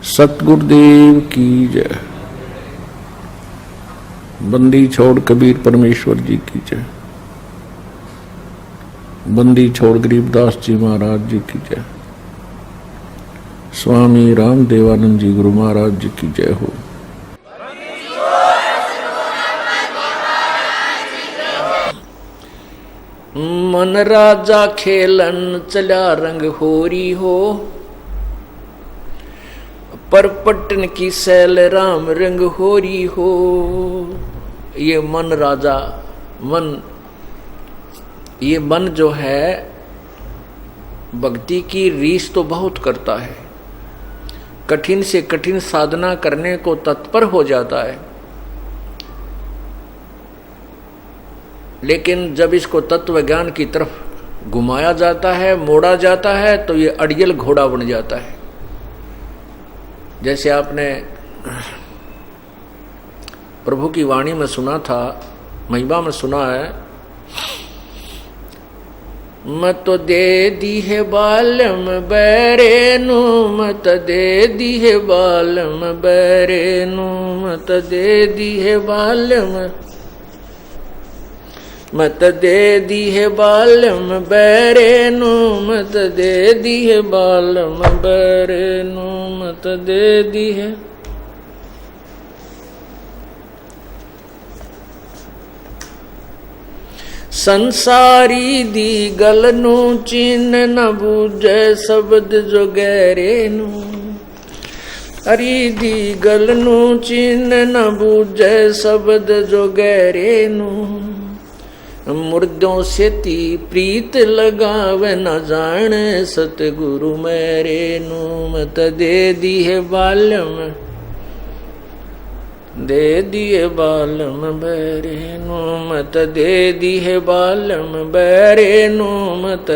सतगुरुदेव की जय। बंदी छोड़ कबीर परमेश्वर जी की जय। बंदी छोड़ गरीबदास जी महाराज जी की जय। स्वामी राम देवानंद जी गुरु महाराज जी की जय हो। मन राजा खेलन चला रंग होरी हो, पर पट्टन की सैल राम रंग होरी हो। ये मन राजा ये मन जो है भक्ति की रीस तो बहुत करता है, कठिन से कठिन साधना करने को तत्पर हो जाता है, लेकिन जब इसको तत्व ज्ञान की तरफ घुमाया जाता है, मोड़ा जाता है, तो ये अड़ियल घोड़ा बन जाता है। जैसे आपने प्रभु की वाणी में सुना था, महिमा में सुना है, मत दे दी है बालम बैरेनु, मत दे दी है बालम बैरेनु, मत दे दी है बालम, मत दे दी है बालम बैरेनु, मत दे दी है बालम बैरेनु, मत दे दी है। संसारी दी गलनु चिन्ह न बूझे शब्द जो गहरेनु, हरी दी गलनु चिन्ह न बूझे शब्द जो गहरेनु, मुर्दों से ती प्रीत लगावे न जाने सतगुरु मेरे नु, मत दे दी है बालम, दे दिए बालम बैरे नु, मत दे दी है बालम बैरे नु, मत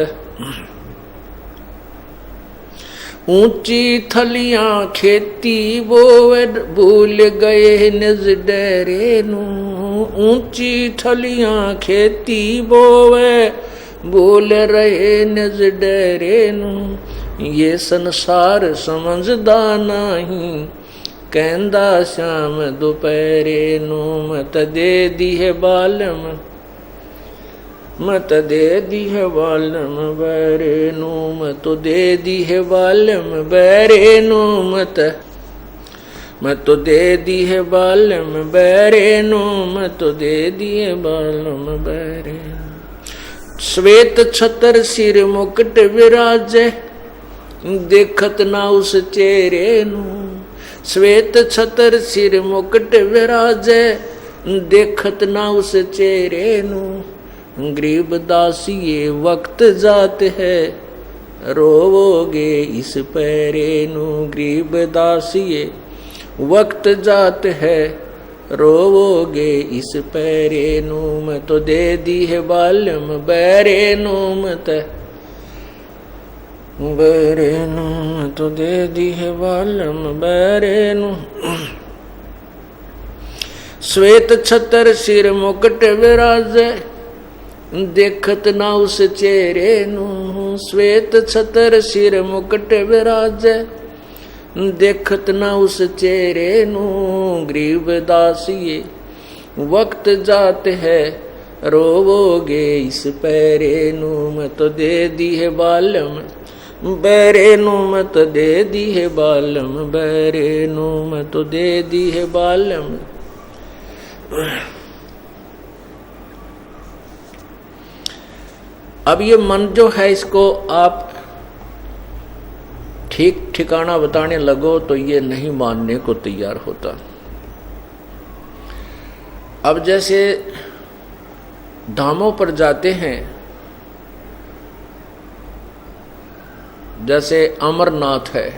ऊंची थलियां खेती बोवे भूल गए निज डेरे नु, ऊंची थलियां खेती बोवे भूल रहे निज डेरे नु, ये संसार समझदा नहीं कहंदा श्याम दोपहरे नु, मत दे दी है बालम, मत दे दी है बालम बैरे नु, मत दे दी है बालम बैरे नु, मत दे दी है बालम बैरे नु, मत दे दी है बालम बैरे। श्वेत छतर सिर मुकुट विराजे देखत ना उस चेहरे नु, श्वेत छतर सिर मुकुट विराजे देखत ना उस चेहरे नु, गरीब दासी ये वक्त जात है रोवोगे इस पैरे नु, गरीब दासी ये वक्त जात है रोवोगे इस पैरे नु, मैं तो दे दी है बालम बैरे नु, मत बैरे नु, मैं तो दे दी है बालम बैरे नु। श्वेत छतर सिर मुकुट विराजे देखत ना उस चेहरे नु, श्वेत छतर सिर मुकुट विराजे देखत ना उस चेहरे नु, गरीब दासिये वक्त जात है रोवोगे इस पैरे नु, मैं तो दे दी है बालम बैरे नु, मत दे दी है बालम बैरे नु, मैं तो दे दी है बालम। अब ये मन जो है इसको आप ठीक ठिकाना बताने लगो तो ये नहीं मानने को तैयार होता। अब जैसे धामों पर जाते हैं, जैसे अमरनाथ है,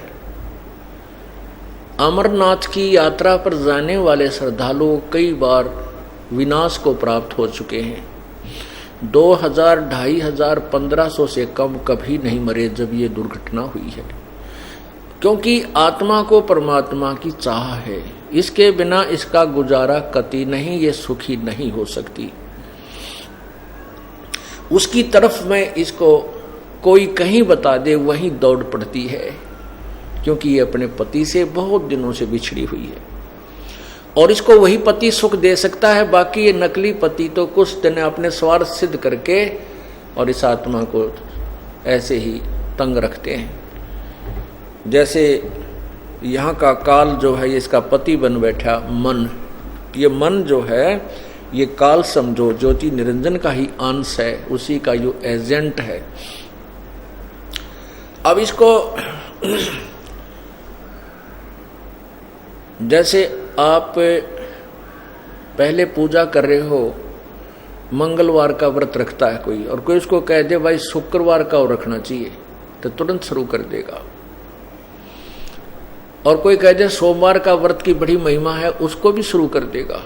अमरनाथ की यात्रा पर जाने वाले श्रद्धालु कई बार विनाश को प्राप्त हो चुके हैं। 2000, 2500, 1500 से कम कभी नहीं मरे जब ये दुर्घटना हुई है, क्योंकि आत्मा को परमात्मा की चाह है, इसके बिना इसका गुजारा कति नहीं, ये सुखी नहीं हो सकती। उसकी तरफ में इसको कोई कहीं बता दे वहीं दौड़ पड़ती है। क्योंकि ये अपने पति से बहुत दिनों से बिछड़ी हुई है और इसको वही पति सुख दे सकता है। बाकी ये नकली पति तो कुछ दिन अपने स्वार्थ सिद्ध करके और इस आत्मा को ऐसे ही तंग रखते हैं। जैसे यहाँ का काल जो है इसका पति बन बैठा मन। ये मन जो है ये काल समझो ज्योति निरंजन का ही अंश है, उसी का जो एजेंट है। अब इसको जैसे आप पहले पूजा कर रहे हो, मंगलवार का व्रत रखता है कोई और कोई उसको कह दे भाई शुक्रवार का रखना चाहिए तो तुरंत शुरू कर देगा। और कोई कह दे सोमवार का व्रत की बड़ी महिमा है, उसको भी शुरू कर देगा।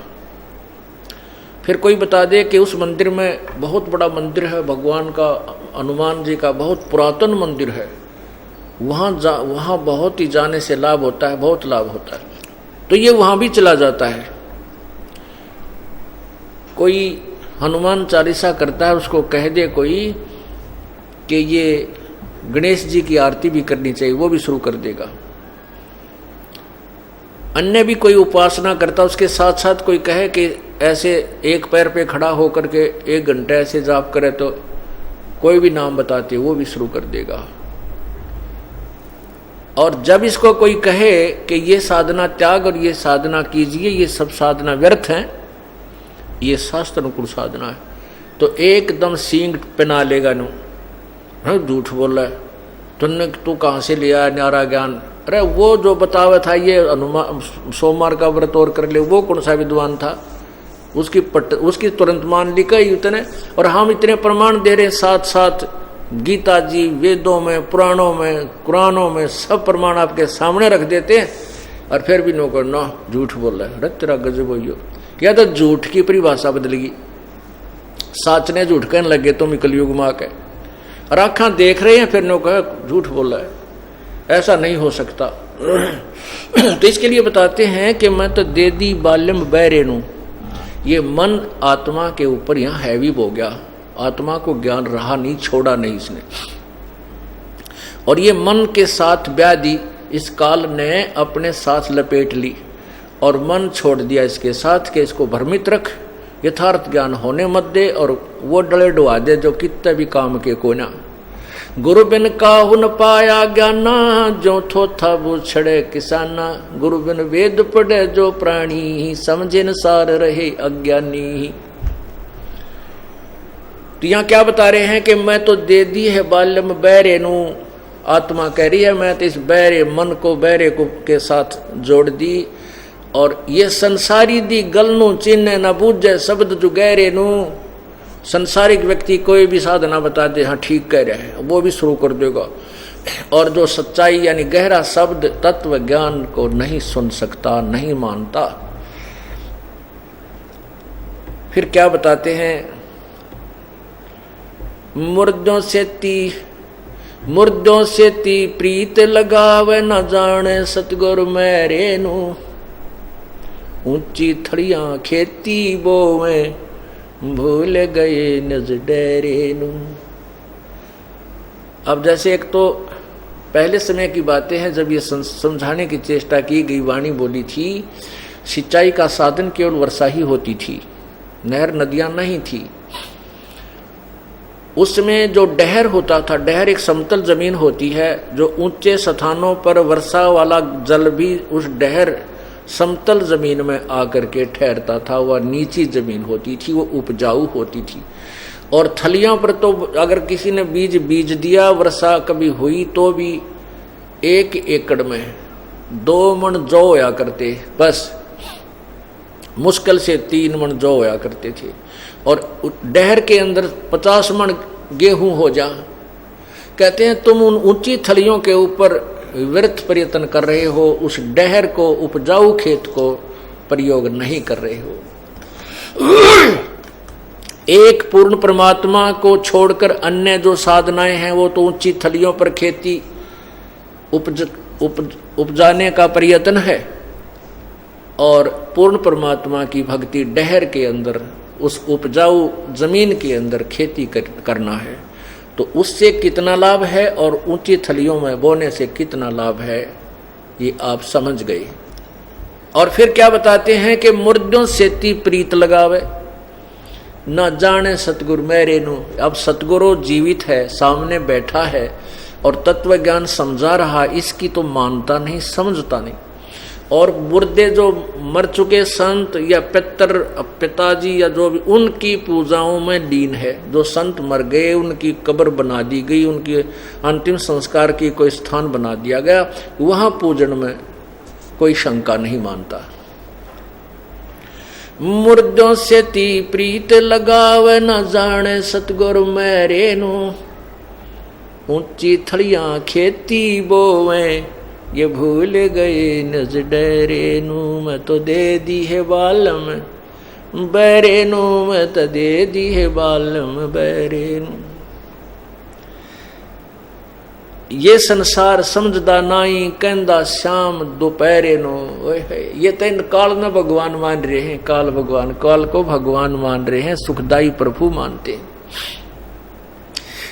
फिर कोई बता दे कि उस मंदिर में बहुत बड़ा मंदिर है भगवान का, हनुमान जी का बहुत पुरातन मंदिर है, वहाँ बहुत ही जाने से लाभ होता है, बहुत लाभ होता है, तो ये वहाँ भी चला जाता है। कोई हनुमान चालीसा करता है, उसको कह दे कोई कि ये गणेश जी की आरती भी करनी चाहिए, वो भी शुरू कर देगा। अन्य भी कोई उपासना करता, उसके साथ साथ कोई कहे कि ऐसे एक पैर पे खड़ा होकर के 1 घंटा ऐसे जाप करे तो कोई भी नाम बताते, वो भी शुरू कर देगा। और जब इसको कोई कहे कि ये साधना त्याग और ये साधना कीजिए, ये सब साधना व्यर्थ हैं, ये शास्त्र अनुकूल साधना है, तो एकदम सींग पहना लेगा नु, झूठ बोल रहा है, तू कहाँ से लिया न्यारा ज्ञान? अरे वो जो बतावा था ये हनुमान सोमवार का व्रत और कर ले, वो कौन सा विद्वान था? उसकी तुरंत मान ली कई उतने। और हम इतने प्रमाण दे रहे, साथ साथ गीता जी, वेदों में, पुराणों में, कुरानों में सब प्रमाण आपके सामने रख देते हैं, और फिर भी नो करना झूठ बोल रहा है। अरे तेरा गजब हो, या तो झूठ की परिभाषा बदलेगी, साच ने झूठ कहने लगे तुम कलयुग माँ के, और आँखा देख रहे हैं फिर नो कह झूठ बोल रहा है, ऐसा नहीं हो सकता। तो इसके लिए बताते हैं कि मैं तो दे दी बाल्यम बैरेनु, ये मन आत्मा के ऊपर यहाँ हैवी हो गया, आत्मा को ज्ञान रहा नहीं, छोड़ा नहीं इसने, और ये मन के साथ व्याधि इस काल ने अपने साथ लपेट ली और मन छोड़ दिया इसके साथ कि इसको भ्रमित रख, यथार्थ ज्ञान होने मत दे, और वो डले डुआ दे जो कितने भी काम के कोना। गुरु बिन काहु न पाया ज्ञाना, जो थो था वो छड़े किसाना, गुरु बिन वेद पढ़े जो प्राणी, समझे न सार रहे अज्ञानी। तो यहाँ क्या बता रहे हैं कि मैं तो दे दी है बाल्यम बैरेनु, आत्मा कह रही है मैं तो इस बैरे मन को बैरे को के साथ जोड़ दी, और ये संसारी दी गलनू चिन्ह न बूझे शब्द जो गहरे नू। संसारिक व्यक्ति कोई भी साधना बता दे हाँ ठीक कह रहे हैं, वो भी शुरू कर देगा, और जो सच्चाई यानी गहरा शब्द तत्व ज्ञान को नहीं सुन सकता, नहीं मानता। फिर क्या बताते हैं, मुर्दों से ती प्रीत लगावे, न जाने सतगुरु मेरे नू, ऊंची थड़ियां खेती बोवे, भूल गए नज डेरे नू। अब जैसे एक तो पहले समय की बातें हैं जब ये समझाने की चेष्टा की गई, वाणी बोली थी, सिंचाई का साधन केवल वर्षा ही होती थी, नहर नदियां नहीं थी। उसमें जो डहर होता था, डहर एक समतल जमीन होती है, जो ऊंचे स्थानों पर वर्षा वाला जल भी उस डहर समतल जमीन में आकर के ठहरता था, वह नीची जमीन होती थी, वो उपजाऊ होती थी। और थलियों पर तो अगर किसी ने बीज दिया, वर्षा कभी हुई तो भी 1 एकड़ में 2 मन जौ होया करते, बस मुश्किल से 3 मन जौ होया करते थे, और डहर के अंदर 50 मन गेहूं हो जा। कहते हैं तुम उन ऊंची थलियों के ऊपर व्यर्थ प्रयत्न कर रहे हो, उस डहर को, उपजाऊ खेत को प्रयोग नहीं कर रहे हो। एक पूर्ण परमात्मा को छोड़कर अन्य जो साधनाएं हैं वो तो ऊंची थलियों पर खेती उपजाने का प्रयत्न है, और पूर्ण परमात्मा की भक्ति डहर के अंदर, उस उपजाऊ जमीन के अंदर खेती करना है। तो उससे कितना लाभ है और ऊंची थलियों में बोने से कितना लाभ है, ये आप समझ गए। और फिर क्या बताते हैं कि मुर्दों से ती प्रीत लगावे, न जाने सतगुरु मेरे नु। अब सतगुरु जीवित है, सामने बैठा है और तत्व ज्ञान समझा रहा, इसकी तो मानता नहीं, समझता नहीं। और मुर्दे जो मर चुके संत या पिताजी या जो भी, उनकी पूजाओं में लीन है। जो संत मर गए उनकी कब्र बना दी गई, उनकी अंतिम संस्कार की कोई स्थान बना दिया गया, वहां पूजन में कोई शंका नहीं मानता। मुर्दों से ती प्रीत लगावे, न जाने सतगुरु मेरे नु। ऊंची थड़ियां खेती बोवे, ये भूल गए नज डरे नु। मैं तो दे दी है बालम बैरे नु, मैं तो दे दी है बालम बैरे नु। ये संसार समझदा नाई, कहंदा श्याम दोपहरे नो। ये तो इन काल न भगवान मान रहे हैं, काल भगवान, काल को भगवान मान रहे हैं, सुखदाई प्रभु मानते हैं।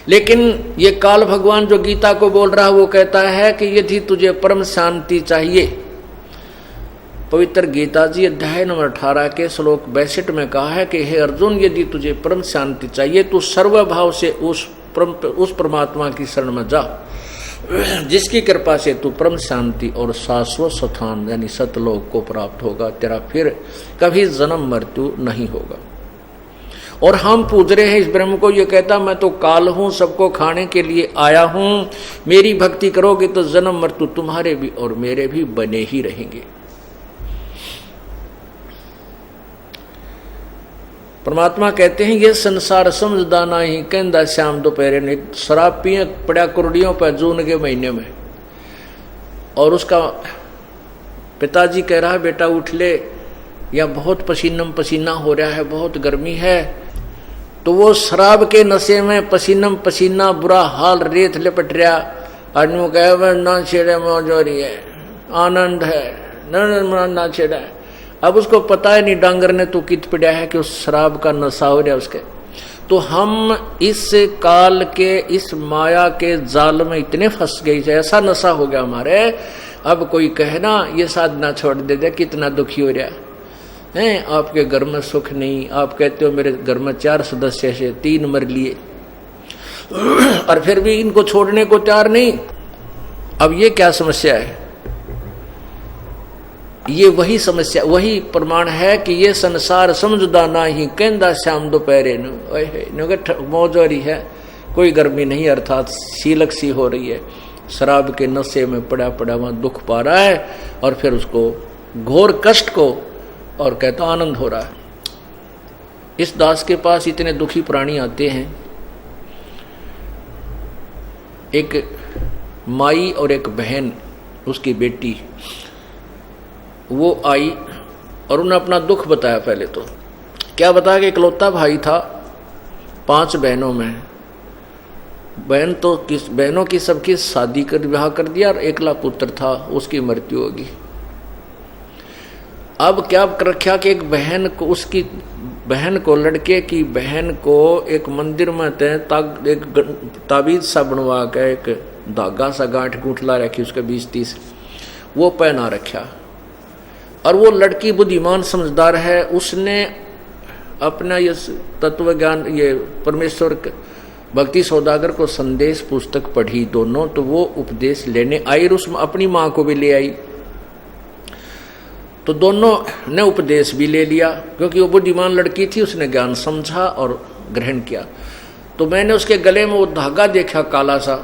लेकिन ये काल भगवान जो गीता को बोल रहा है वो कहता है कि यदि तुझे परम शांति चाहिए, पवित्र गीता जी अध्याय नंबर 18 के श्लोक 62 में कहा है कि हे अर्जुन, यदि तुझे परम शांति चाहिए तो सर्वभाव से उस परमात्मा की शरण में जा, जिसकी कृपा से तू परम शांति और शाश्वत स्थान यानी सतलोक को प्राप्त होगा। तेरा फिर कभी जन्म मृत्यु नहीं होगा। और हम पूज रहे हैं इस ब्रह्म को, ये कहता मैं तो काल हूं, सबको खाने के लिए आया हूं, मेरी भक्ति करोगे तो जन्म मृत्यु तुम्हारे भी और मेरे भी बने ही रहेंगे। परमात्मा कहते हैं ये संसार समझदा नहीं, कहंदा श्याम दोपहरे ने। शराब पिए पड़ा कुर्डियों पर जून के महीने में, और उसका पिताजी कह रहा है बेटा उठ ले, या बहुत पसीनम पसीना हो रहा है, बहुत गर्मी है। तो वो शराब के नशे में पसीनम पसीना, बुरा हाल, रेत लिपट रहा। आदमी कहे ना छेड़े मौज हो रही है, आनंद है, ना छेड़ा है। अब उसको पता है नहीं डांगर ने तो कित पड़ा है कि उस शराब का नशा हो रहा है उसके। तो हम इस काल के, इस माया के जाल में इतने फंस गए, ऐसा नशा हो गया हमारे। अब कोई कहे ना ये साधना छोड़ दे दे, कितना दुखी हो रहा है, आपके घर में सुख नहीं। आप कहते हो मेरे घर में 4 सदस्य से 3 मर लिए, और फिर भी इनको छोड़ने को तैयार नहीं। अब ये क्या समस्या है? ये वही समस्या, वही प्रमाण है कि ये संसार समझदा नहीं, कहंदा श्याम दोपहरे नु। मौज हो रही है, कोई गर्मी नहीं, अर्थात शीलक सी हो रही है। शराब के नशे में पड़ा पड़ा वहां दुख पा रहा है, और फिर उसको घोर कष्ट को, और कहता आनंद हो रहा है। इस दास के पास इतने दुखी प्राणी आते हैं। एक माई और एक बहन, उसकी बेटी, वो आई और उन्हें अपना दुख बताया। पहले तो क्या बताया कि इकलौता भाई था 5 बहनों में। बहनों की सबकी शादी कर विवाह कर दिया, और एकला पुत्र था, उसकी मृत्यु होगी। अब क्या कर रखा कि एक बहन को, उसकी बहन को, लड़के की बहन को एक मंदिर में एक ताबीज सा बनवा के, एक धागा सा गांठ गूंठला रखी, उसके 20-30 वो पहना रखा। और वो लड़की बुद्धिमान समझदार है, उसने अपना ये तत्व ज्ञान, ये परमेश्वर भक्ति सौदागर को संदेश पुस्तक पढ़ी दोनों, तो वो उपदेश लेने आई, और उसमें अपनी माँ को भी ले आई। तो दोनों ने उपदेश भी ले लिया, क्योंकि वो बुद्धिमान लड़की थी, उसने ज्ञान समझा और ग्रहण किया। तो मैंने उसके गले में वो धागा देखा काला सा।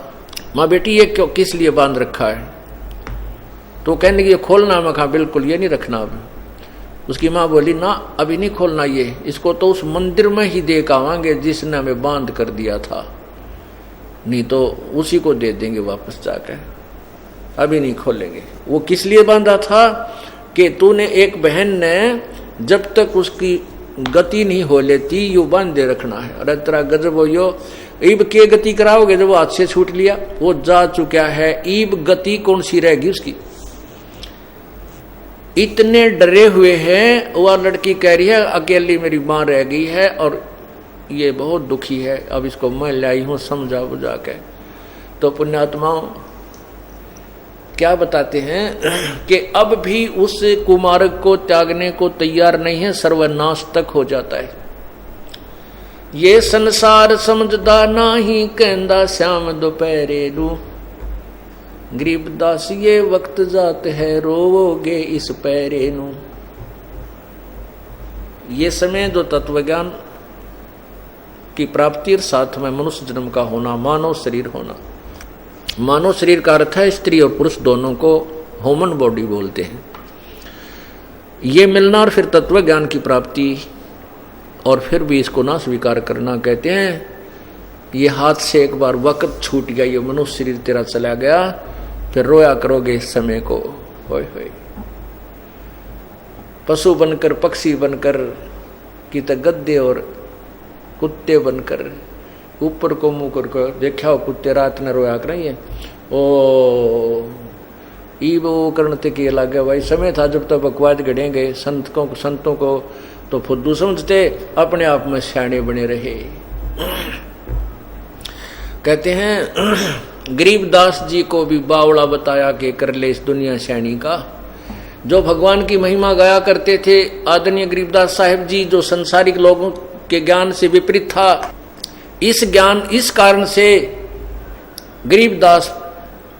माँ बेटी ये क्यों, किस लिए बांध रखा है? तो कहने की ये खोलना। मैं कहा बिल्कुल ये नहीं रखना। अब उसकी माँ बोली ना अभी नहीं खोलना, ये इसको तो उस मंदिर में ही देख आवांगे जिसने हमें बांध कर दिया था, नहीं तो उसी को दे देंगे वापस जाकर, अभी नहीं खोलेंगे। वो किस लिए बांधा था कि तूने, एक बहन ने जब तक उसकी गति नहीं हो लेती यू बांधे रखना है। अरे तेरा गजब हो यो, ईब के गति कराओगे जब वो हाथ से छूट लिया, वो जा चुका है, ईब गति कौन सी रहेगी उसकी। इतने डरे हुए हैं। वह लड़की कह रही है अकेली मेरी माँ रह गई है और ये बहुत दुखी है, अब इसको मैं लाई हूँ समझा बुझा के। तो पुण्यात्माओं क्या बताते हैं कि अब भी उस कुमार्ग को त्यागने को तैयार नहीं है, सर्वनाश तक हो जाता है। ये संसार समझदा नाही कहंदा श्याम दोपहरे रू, गरीबदास ये वक्त जात है रोवोगे इस पैरे नू। ये समय जो तत्वज्ञान की प्राप्ति और साथ में मनुष्य जन्म का होना, मानव शरीर होना। मानव शरीर का अर्थ है स्त्री और पुरुष दोनों को ह्यूमन बॉडी बोलते हैं। ये मिलना और फिर तत्व ज्ञान की प्राप्ति और फिर भी इसको ना स्वीकार करना, कहते हैं ये हाथ से एक बार वक्त छूट गया, ये मनुष्य शरीर तेरा चला गया, फिर रोया करोगे इस समय को। होय होय पशु बनकर, पक्षी बनकर, कि त गद्दे और कुत्ते बनकर ऊपर को मुंह करके देखा हो कुत्ते रात ने रोया करेंगे। ओ ई वो करने के लगे भाई, समय था जब तक बकवाद गढ़ेंगे संतों को तो फुद्दू समझते, अपने आप में सियाणे बने रहे। कहते हैं गरीबदास जी को भी बावड़ा बताया कि कर ले इस दुनिया सियाणी का। जो भगवान की महिमा गाया करते थे आदरणीय गरीबदास साहिब जी, जो संसारिक लोगों के ज्ञान से विपरीत था, इस कारण से गरीबदास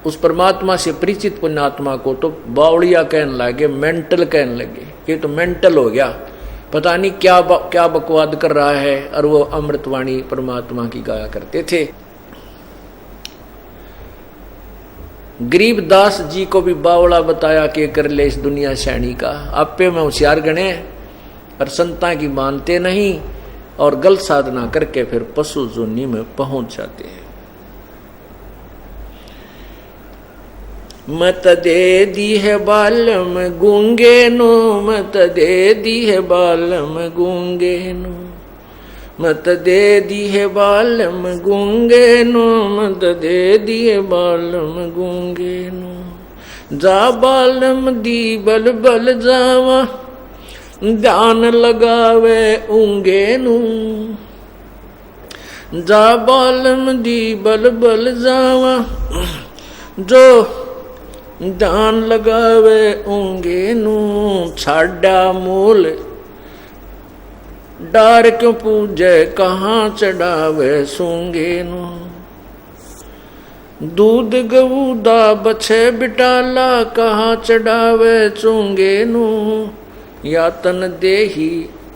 उस परमात्मा से परिचित पुण्यात्मा को तो बावड़िया कहने लगे, मेंटल कहने लगे। ये तो मेंटल हो गया, पता नहीं क्या बकवाद कर रहा है। और वो अमृतवाणी परमात्मा की गाया करते थे। गरीबदास जी को भी बावड़ा बताया कि कर ले इस दुनिया सैनी का। आपे में होशियार गणे और संता की मानते नहीं और गलत साधना करके फिर पशु जोनी में पहुंच जाते हैं। मत दे दी है बालम गूंगे नो, मत दे दी है बालम गूंगे नो, मत दे दी है बालम गूंगे नो, मत दे दी है बालम गूंगे नो। जा बालम दी बल बल जावा, ध्यान लगावे ऊंगे नू। जा बालम दी बल बल जावा, जो ध्यान लगावे ऊंगे नू। छाड़ा मूल डार क्यों पूजे, कहाँ चढ़ावे सूंगे नू। दूध गऊदा बछे बिटाला, कहाँ चढ़ावे चूंगे नू। यातन देही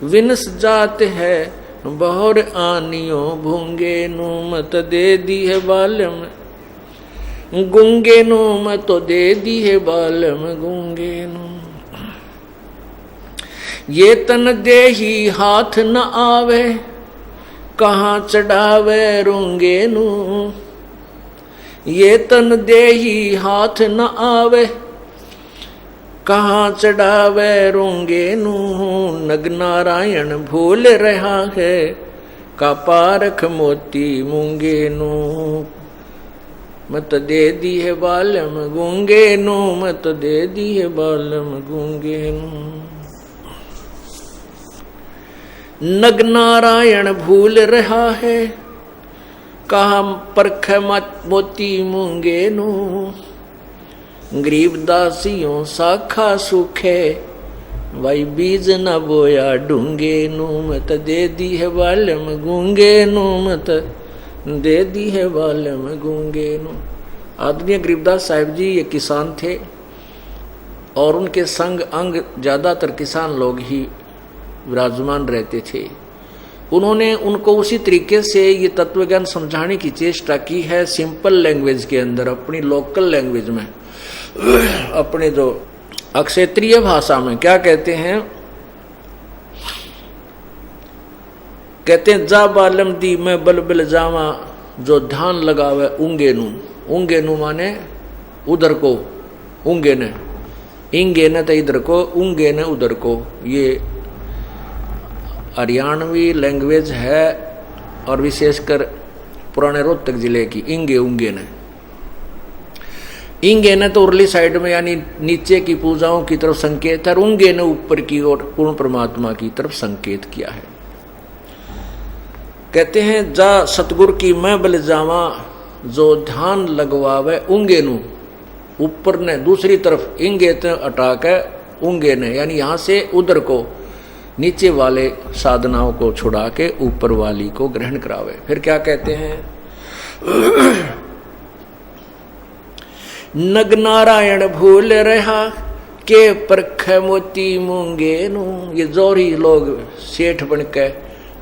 विनस जात है, बहुर आनियो भूंगे नू। मत दे दी है बालम गूंगे नू, मत तो दे दी है बालम गूंगे नू। ये तन देही हाथ न आवे, कहाँ चढ़ावे रूंगे नू। ये तन देही हाथ न आवे, कहाँ चढ़ावे रूंगे नू। नग नारायण भूल रहा है, का पारख मोती मूंगे नू। मत दे दी है बालम गूंगे नू, मत दे दी है बालम गूंगे नू। नग नारायण भूल रहा है, कहा परख मोती मूंगे नू। गरीबदासियों साखा सूखे, भाई बीज न बोया ढूंगे नू। मत दे दी है बालम गूंगे नू, मत दे दी है बालम गूंगे नू। आदरणीय गरीबदास साहिब जी ये किसान थे और उनके संग अंग ज्यादातर किसान लोग ही विराजमान रहते थे। उन्होंने उनको उसी तरीके से ये तत्वज्ञान समझाने की चेष्टा की है, सिंपल लैंग्वेज के अंदर, अपनी लोकल लैंग्वेज में, अपने जो अक्षेत्रीय भाषा में। क्या कहते हैं? कहते हैं जा बालम दी मैं बल बल जावा, जो ध्यान लगावे ऊंगे नू। ऊंगे नू माने उधर को, ऊंगे ने, इंगे ने तो इधर को, ऊंगे ने उधर को। ये हरियाणवी लैंग्वेज है और विशेषकर पुराने रोहतक जिले की। इंगे ऊंगे ने, इंगे ने तो उर्ली साइड में यानी नीचे की पूजाओं की तरफ संकेत है, और ऊंगे ने ऊपर की ओर पूर्ण परमात्मा की तरफ संकेत किया है। कहते हैं जा सतगुरु की मैं बल जावा, जो ध्यान लगवावे ऊंगे नू। ऊपर ने दूसरी तरफ इंगे हटा के ऊंगे ने, यानी यहां से उधर को नीचे वाले साधनाओं को छुड़ा के ऊपर वाली को ग्रहण करावे। फिर क्या कहते हैं, नग नारायण भूल रहा के परख मोती मूंगे नू। ये जोरी लोग सेठ बनके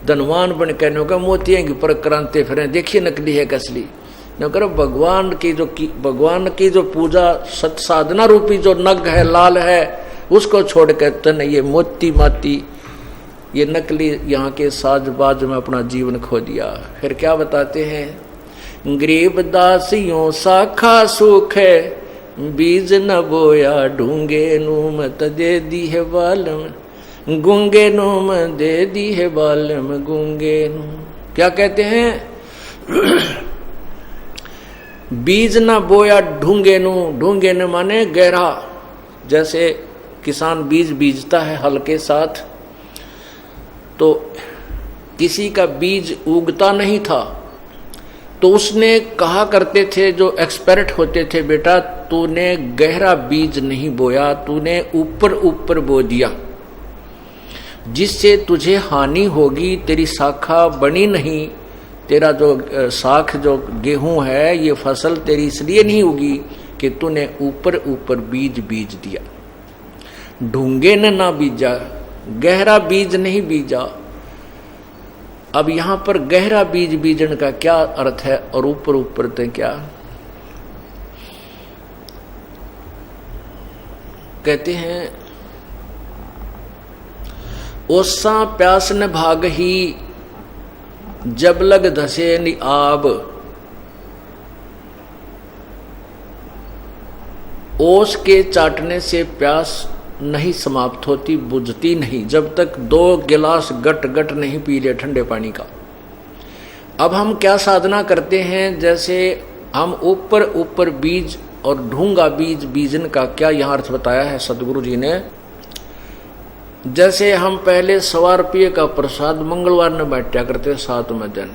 धनवान बनके नौका मोतियां की परख कराते फिर, देखिए नकली है कसली नौकर। भगवान की जो पूजा सत साधना रूपी जो नग है, लाल है, उसको छोड़ के तन ये मोती माती ये नकली यहाँ के साजबाज में अपना जीवन खो दिया। फिर क्या बताते हैं, गरीब दासियों साखा सुख है बीज न बोया ढूंगे नूम तदे दी है बालम गूंगे नूम दे दी है बालम गूंगे नूम। क्या कहते हैं, बीज न बोया ढूंगे नू। ढूंगे न माने गहरा, जैसे किसान बीज बीजता है हल के साथ, तो किसी का बीज उगता नहीं था तो उसने कहा करते थे जो एक्सपर्ट होते थे, बेटा तूने गहरा बीज नहीं बोया, तूने ऊपर ऊपर बो दिया, जिससे तुझे हानि होगी, तेरी शाखा बनी नहीं, तेरा जो साख जो गेहूं है ये फसल तेरी इसलिए नहीं होगी कि तूने ऊपर ऊपर बीज बीज दिया। ढूंगे ने ना बीजा, गहरा बीज नहीं बीजा। अब यहां पर गहरा बीज बीजन का क्या अर्थ है और ऊपर ऊपर तो क्या कहते हैं, ओसा प्यास न भाग ही जब लग धसे नि आब। ओस के चाटने से प्यास नहीं समाप्त होती, बुझती नहीं, जब तक 2 गिलास गट गट नहीं पी ले ठंडे पानी का। अब हम क्या साधना करते हैं, जैसे हम ऊपर ऊपर बीज और ढूंगा बीज बीजन का क्या यहाँ अर्थ बताया है सदगुरु जी ने। जैसे हम पहले 100 रुपये का प्रसाद मंगलवार ने बांटा करते 7वें दिन,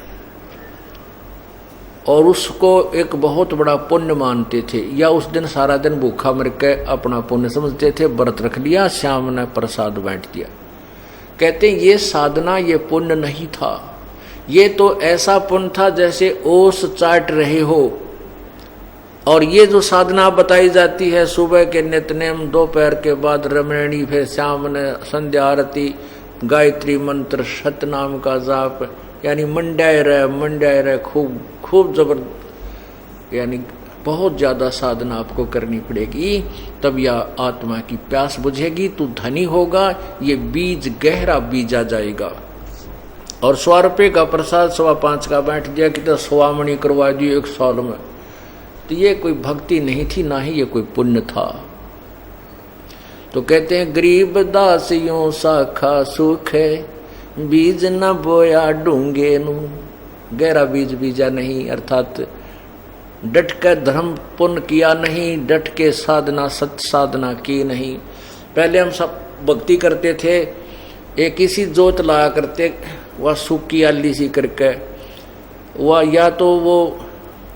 और उसको एक बहुत बड़ा पुण्य मानते थे, या उस दिन सारा दिन भूखा मर के अपना पुण्य समझते थे, व्रत रख लिया, शाम ने प्रसाद बांट दिया। कहते हैं ये साधना ये पुण्य नहीं था, ये तो ऐसा पुण्य था जैसे ओस चाट रहे हो। और ये जो साधना बताई जाती है, सुबह के नित्यनेम, दोपहर के बाद रमणी, फिर शाम ने संध्या आरती, गायत्री मंत्र, सतनाम का जाप, यानी मंडाए रहे खूब खूब जबर, यानी बहुत ज़्यादा साधना आपको करनी पड़ेगी, तब यह आत्मा की प्यास बुझेगी, तू धनी होगा, ये बीज गहरा बीजा जाएगा। और 100 रुपये का प्रसाद 5.25 का बैठ दिया कि तो 100 मणि करवा दी 1 साल में, तो ये कोई भक्ति नहीं थी, ना ही ये कोई पुण्य था। तो कहते हैं गरीब दासियों साखा सुख है बीज न बोया ढूंगे नू। गहरा बीज बीजा नहीं, अर्थात डट कर धर्म पुण्य किया नहीं, डट के साधना सत साधना की नहीं। पहले हम सब भक्ति करते थे, एक इसी जोत लाया करते, वह सूखी आली सी करके, वह या तो वो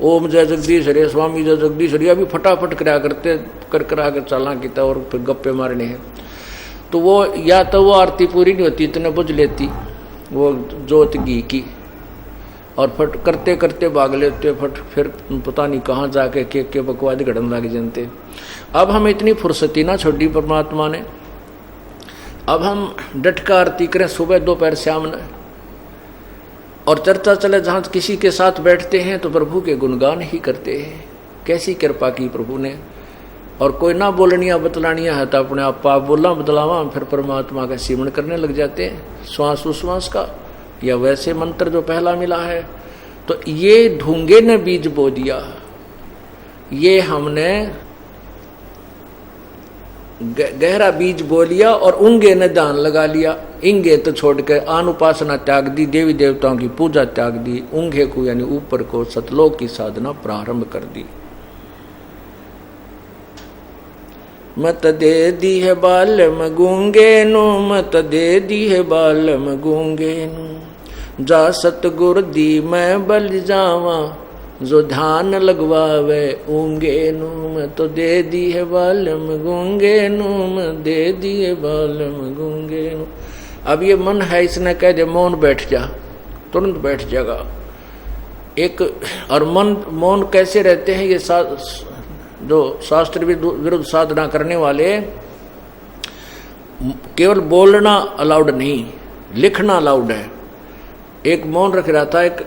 ओम जय जगदीश हरे स्वामी जय जगदीश हरे अभी फटाफट करा करते, करा कर चलना किता और फिर गप्पे मारने हैं। तो वो या तो वो आरती पूरी नहीं होती, इतने बुझ लेती वो जोत घी की, और फट करते करते भाग लेते, फट फिर पता नहीं कहाँ जाके के बकवाद घड़न लग जानते। अब हम इतनी फुर्सती ना छोड़ी परमात्मा ने, अब हम डट का आरती करें सुबह दोपहर शाम ने, और चर्चा चले जहाँ किसी के साथ बैठते हैं तो प्रभु के गुणगान ही करते हैं, कैसी कृपा की प्रभु ने। और कोई ना बोलनिया बतलानिया है तो अपने आप पाप बोलना बदलावा, हम फिर परमात्मा का सिमरण करने लग जाते हैं, श्वास उश्वास का, या वैसे मंत्र जो पहला मिला है। तो ये ढूंगे ने बीज बो दिया, ये हमने गहरा बीज बो लिया, और उंगे ने दान लगा लिया। इंगे तो छोड़ के आन उपासना त्याग दी, देवी देवताओं की पूजा त्याग दी, उंगे को यानी ऊपर को सतलोक की साधना प्रारंभ कर दी। मत दे दी है बालम गूंगे नु, मत दे दी है बालम गूंगे नु, जा सतगुर दी मैं बल जावा, जो ध्यान लगवावे ऊंगे नूम तो दे दिए बालम गूंगे नूम, दे दिए बालम गूंगे नूम। अब ये मन है, इसने कह दे मौन बैठ जा, तुरंत बैठ जाएगा। एक और मन मौन कैसे रहते हैं, ये जो शास्त्र विरुद्ध साधना करने वाले, केवल बोलना अलाउड नहीं, लिखना अलाउड है। एक मौन रख रहा था, एक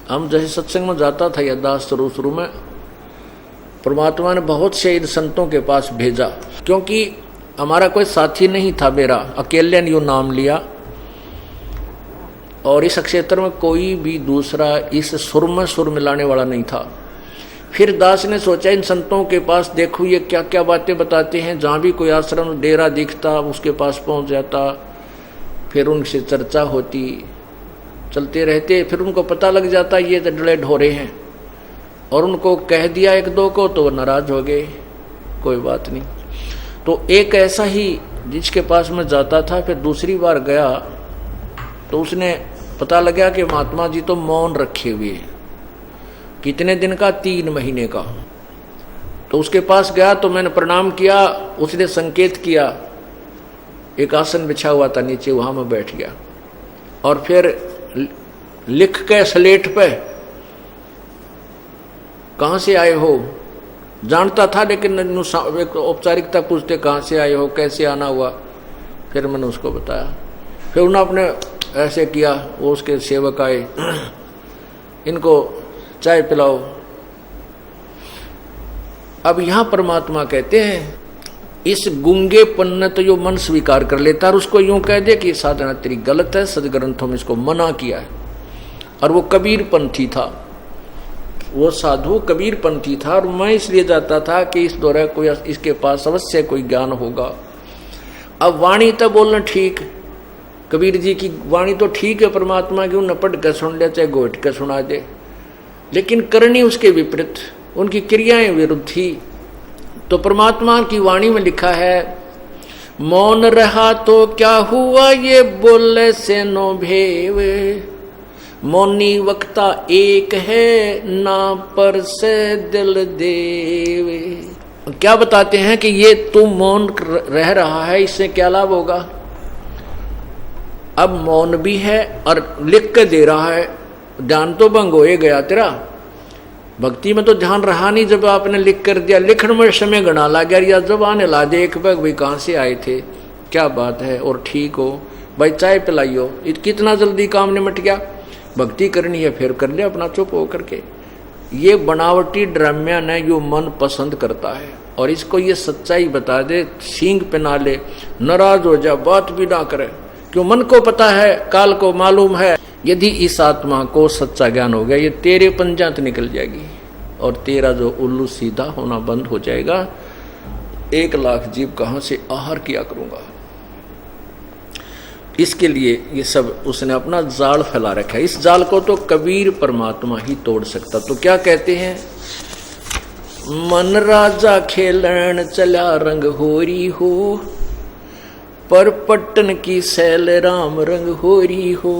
हम जैसे सत्संग में जाता था या दास शुरू में, परमात्मा ने बहुत से इन संतों के पास भेजा, क्योंकि हमारा कोई साथी नहीं था, मेरा अकेले ने यूँ नाम लिया, और इस क्षेत्र में कोई भी दूसरा इस सुर में सुर मिलाने वाला नहीं था। फिर दास ने सोचा इन संतों के पास देखो ये क्या क्या बातें बताते हैं, जहाँ भी कोई आश्रम डेरा दिखता उसके पास पहुँच जाता, फिर उनसे चर्चा होती, चलते रहते, फिर उनको पता लग जाता ये तो डले ढोरे हैं, और उनको कह दिया एक दो को तो वो नाराज हो गए, कोई बात नहीं। तो एक ऐसा ही जिसके पास मैं जाता था, फिर दूसरी बार गया तो उसने पता लगा कि महात्मा जी तो मौन रखे हुए हैं, कितने दिन का, 3 महीने का। तो उसके पास गया तो मैंने प्रणाम किया, उसने संकेत किया, एक आसन बिछा हुआ था नीचे, वहां मैं बैठ गया, और फिर लिख के स्लेट पे कहाँ से आए हो, जानता था लेकिन एक औपचारिकता पूछते कहाँ से आए हो, कैसे आना हुआ, फिर मैंने उसको बताया। फिर उन्होंने अपने ऐसे किया, वो उसके सेवक आए, इनको चाय पिलाओ। अब यहां परमात्मा कहते हैं इस गूंगेपन ने तो जो मन स्वीकार कर लेता और उसको यूं कह दे कि साधना तेरी गलत है, सदग्रंथों में इसको मना किया है। और वो कबीरपंथी था, वो साधु कबीरपंथी था, और मैं इसलिए जाता था कि इस दौरे कोई इसके पास अवश्य कोई ज्ञान होगा। अब वाणी तो बोलना ठीक, कबीर जी की वाणी तो ठीक है, परमात्मा की, उन्हें पढ़ कर सुन ले चाहे घोट कर सुना दे, लेकिन करनी उसके विपरीत, उनकी क्रियाएं विरुद्ध थी। तो परमात्मा की वाणी में लिखा है, मौन रहा तो क्या हुआ ये बोले से नो भेव, मौनी वक्ता एक है ना पर से दिल देवे। क्या बताते हैं कि ये तू मौन रह रहा है, इससे क्या लाभ होगा। अब मौन भी है और लिख के दे रहा है, ध्यान तो भंग हो गया तेरा। भक्ति में तो ध्यान रहा नहीं, जब आपने लिख कर दिया, लिखने में समय गणा ला गया, या जब आने ला दे एक भाई कहाँ से आए थे, क्या बात है, और ठीक हो भाई चाय पिलाइयो, कितना जल्दी काम निमट गया। भक्ति करनी है फिर कर ले अपना चुप हो करके। ये बनावटी ड्रामिया ने जो मन पसंद करता है, और इसको ये सच्चाई बता दे, सींग पहना ले, नाराज हो जा, बात भी ना करे, क्यों मन को पता है, काल को मालूम है। यदि इस आत्मा को सच्चा ज्ञान हो गया, ये तेरे पंजात निकल जाएगी और तेरा जो उल्लू सीधा होना बंद हो जाएगा। 1 लाख जीव कहाँ से आहार किया करूंगा। इसके लिए ये सब उसने अपना जाल फैला रखा है। इस जाल को तो कबीर परमात्मा ही तोड़ सकता। तो क्या कहते हैं, मन राजा खेलन चला रंग होरी हो, पर पट्टन की सैल राम रंग होरी हो।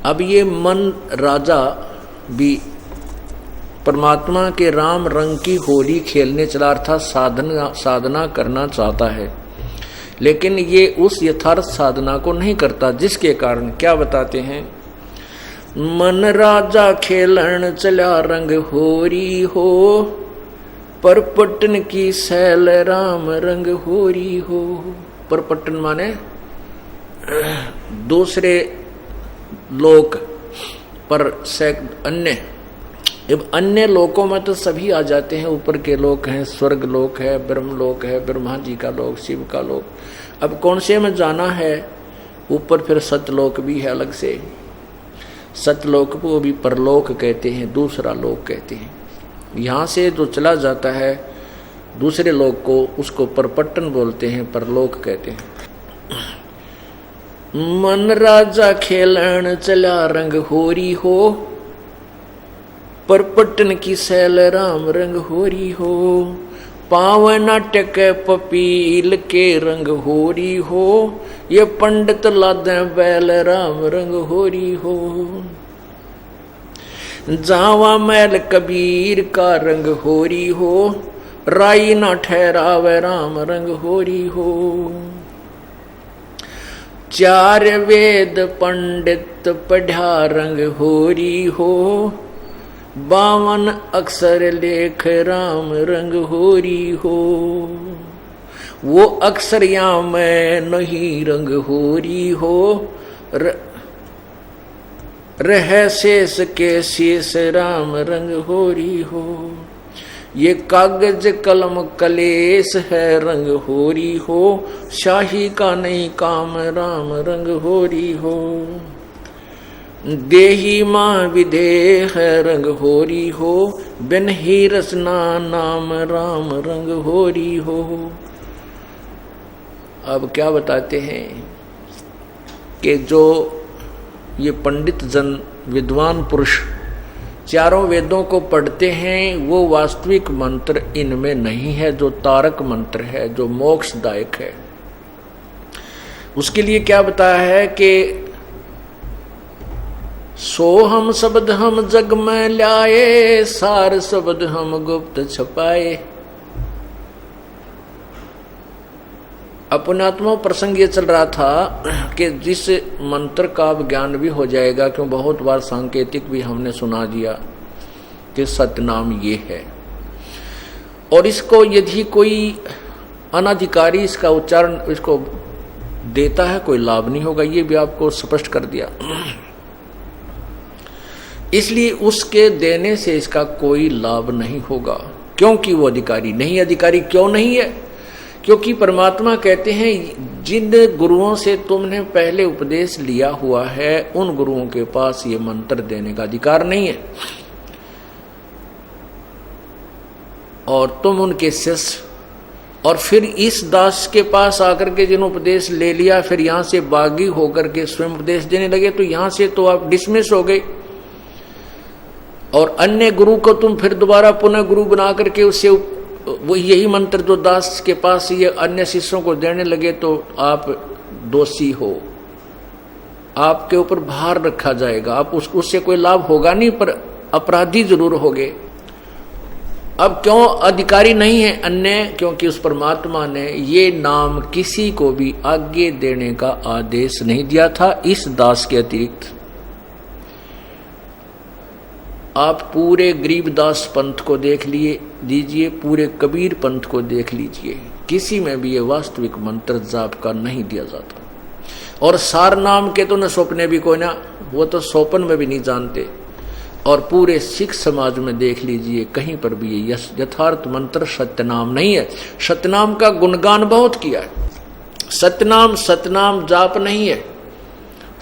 अब ये मन राजा भी परमात्मा के राम रंग की होली खेलने चला, अर्थात साधना करना चाहता है, लेकिन ये उस यथार्थ साधना को नहीं करता, जिसके कारण क्या बताते हैं, मन राजा खेलन चला रंग होरी हो, पर पट्टन की सैल राम रंग होरी हो। पर पट्टन माने दूसरे लोक, पर अन्य, अब अन्य लोकों में तो सभी आ जाते हैं, ऊपर के लोक हैं, स्वर्ग लोक है, ब्रह्म लोक है, ब्रह्मा जी का लोक, शिव का लोक। अब कौन से में जाना है, ऊपर फिर सतलोक भी है अलग से। सतलोक को भी परलोक कहते हैं, दूसरा लोक कहते हैं। यहाँ से जो चला जाता है दूसरे लोक को, उसको परपट्टन बोलते हैं, परलोक कहते हैं। मन राजा खेलन चला रंग होरी हो, पर पट्टन की सैल राम रंग होरी हो। पावन टके पपील के रंग होरी हो, ये पंडित लादे बैल राम रंग होरी हो। जावा मैल कबीर का रंग होरी हो, राई न ठहरावे राम रंग होरी हो। चार वेद पंडित पढ़ा रंग होरी हो, 52 अक्षर लेख राम रंग होरी हो। वो अक्षर या मैं नहीं रंग होरी हो, रह शेष के शेष राम रंग होरी हो। ये कागज कलम कलेश है रंग होरी हो, शाही का नहीं काम राम रंग होरी हो। देही माँ विदेह है रंग होरी हो, बिन ही रसना नाम राम रंग होरी हो। अब क्या बताते हैं कि जो ये पंडित जन विद्वान पुरुष चारों वेदों को पढ़ते हैं, वो वास्तविक मंत्र इनमें नहीं है जो तारक मंत्र है, जो मोक्षदायक है। उसके लिए क्या बताया है कि सो हम शब्द हम जग में लाए, सार शब्द हम गुप्त छपाए। अपनात्मा प्रसंग ये चल रहा था कि जिस मंत्र का ज्ञान भी हो जाएगा, क्यों बहुत बार सांकेतिक भी हमने सुना दिया कि सतनाम ये है, और इसको यदि कोई अनाधिकारी इसका उच्चारण इसको देता है कोई लाभ नहीं होगा, ये भी आपको स्पष्ट कर दिया। इसलिए उसके देने से इसका कोई लाभ नहीं होगा, क्योंकि वो अधिकारी नहीं। अधिकारी क्यों नहीं है? क्योंकि परमात्मा कहते हैं जिन गुरुओं से तुमने पहले उपदेश लिया हुआ है, उन गुरुओं के पास ये मंत्र देने का अधिकार नहीं है, और तुम उनके शिष्य। और फिर इस दास के पास आकर के जिन उपदेश ले लिया, फिर यहां से बागी होकर के स्वयं उपदेश देने लगे, तो यहां से तो आप डिसमिस हो गए। और अन्य गुरु को तुम फिर दोबारा पुनः गुरु बना करके उससे वो यही मंत्र जो दास के पास ये अन्य शिष्यों को देने लगे, तो आप दोषी हो, आपके ऊपर भार रखा जाएगा। आप उससे कोई लाभ होगा नहीं, पर अपराधी जरूर होगे। अब क्यों अधिकारी नहीं है अन्य? क्योंकि उस परमात्मा ने ये नाम किसी को भी आगे देने का आदेश नहीं दिया था इस दास के अतिरिक्त। आप पूरे गरीबदास पंथ को देख दीजिए, पूरे कबीर पंथ को देख लीजिए, किसी में भी ये वास्तविक मंत्र जाप का नहीं दिया जाता। और सार नाम के तो न सौंपने भी कोई ना, वो तो सौंपन में भी नहीं जानते। और पूरे सिख समाज में देख लीजिए, कहीं पर भी ये यथार्थ मंत्र सत्यनाम नहीं है। सतनाम का गुणगान बहुत किया है, सतनाम जाप नहीं है।